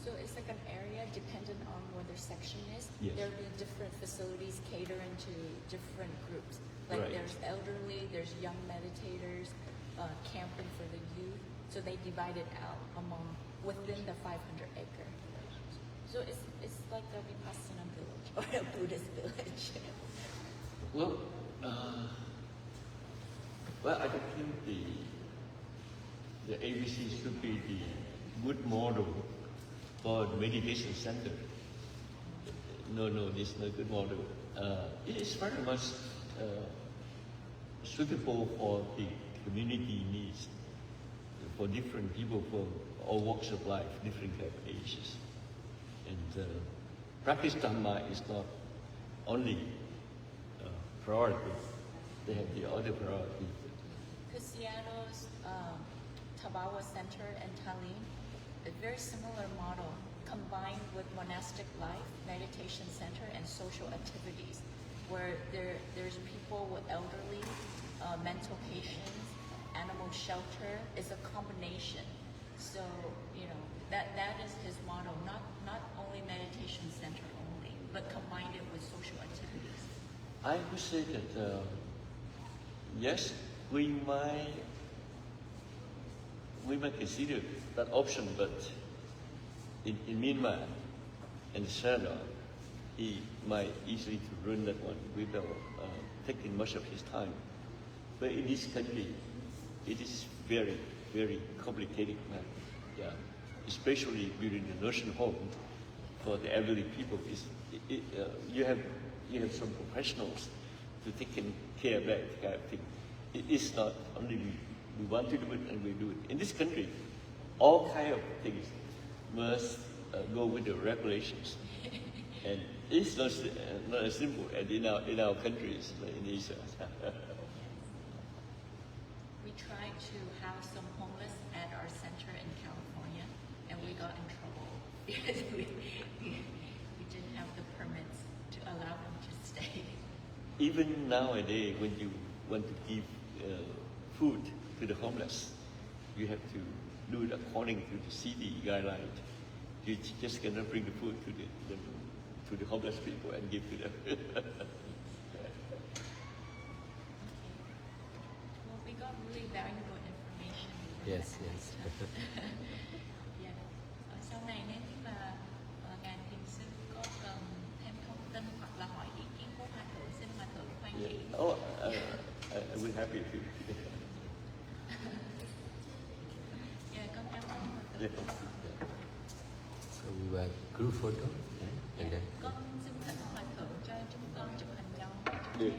So it's like an area dependent on where their section is. Yes. There'll be different facilities catering to different groups. Like Right. there's elderly, there's young meditators, camping for the youth. So they divide it out within the 500 acre. So it's like a Vipassana village or a Buddhist village. Well, I don't think the ABC should be the good model for meditation center. No, this is not a good model. It is very much suitable for the community needs, for different people from all walks of life, different type of ages. And practice Dhamma is not only priority, they have the other priority. Seattle's Tabawa Center and Tallinn, a very similar model combined with monastic life, meditation center, and social activities, where there's people with elderly, mental patients, animal shelter. It's a combination. So that is his model, not only meditation center only, but combined it with social activities. I would say that yes, we might consider that option, but in Myanmar and China, he might easily to run that one without taking much of his time. But in this country, it is very, very complicated matter. Yeah, especially during the nursing home for the elderly people. You have some professionals to take care of that kind of thing. It is not only we want to do it and we do it. In this country, all kind of things must go with the regulations. And it's not as simple as in our countries, like in Asia. We tried to house some homeless at our center in California, and we got in trouble because we didn't have the permits to allow them to stay. Even nowadays, when you want to give food to the homeless, you have to do it according to the city guideline. You just cannot bring the food to the homeless people and give to them. Well, we got really valuable information. Yes, yes. Yeah. Sau này nếu như mà ngài thiền sư có cần thêm thông tin hoặc là hỏi ý kiến của hòa thượng, xin hòa thượng hoan hỷ. Oh, I will happy to. Dạ, con cảm ơn hòa thượng. Yeah. So we were group photo, and then Con xin thỉnh hòa thượng cho chúng con chụp hình nhau. Yeah.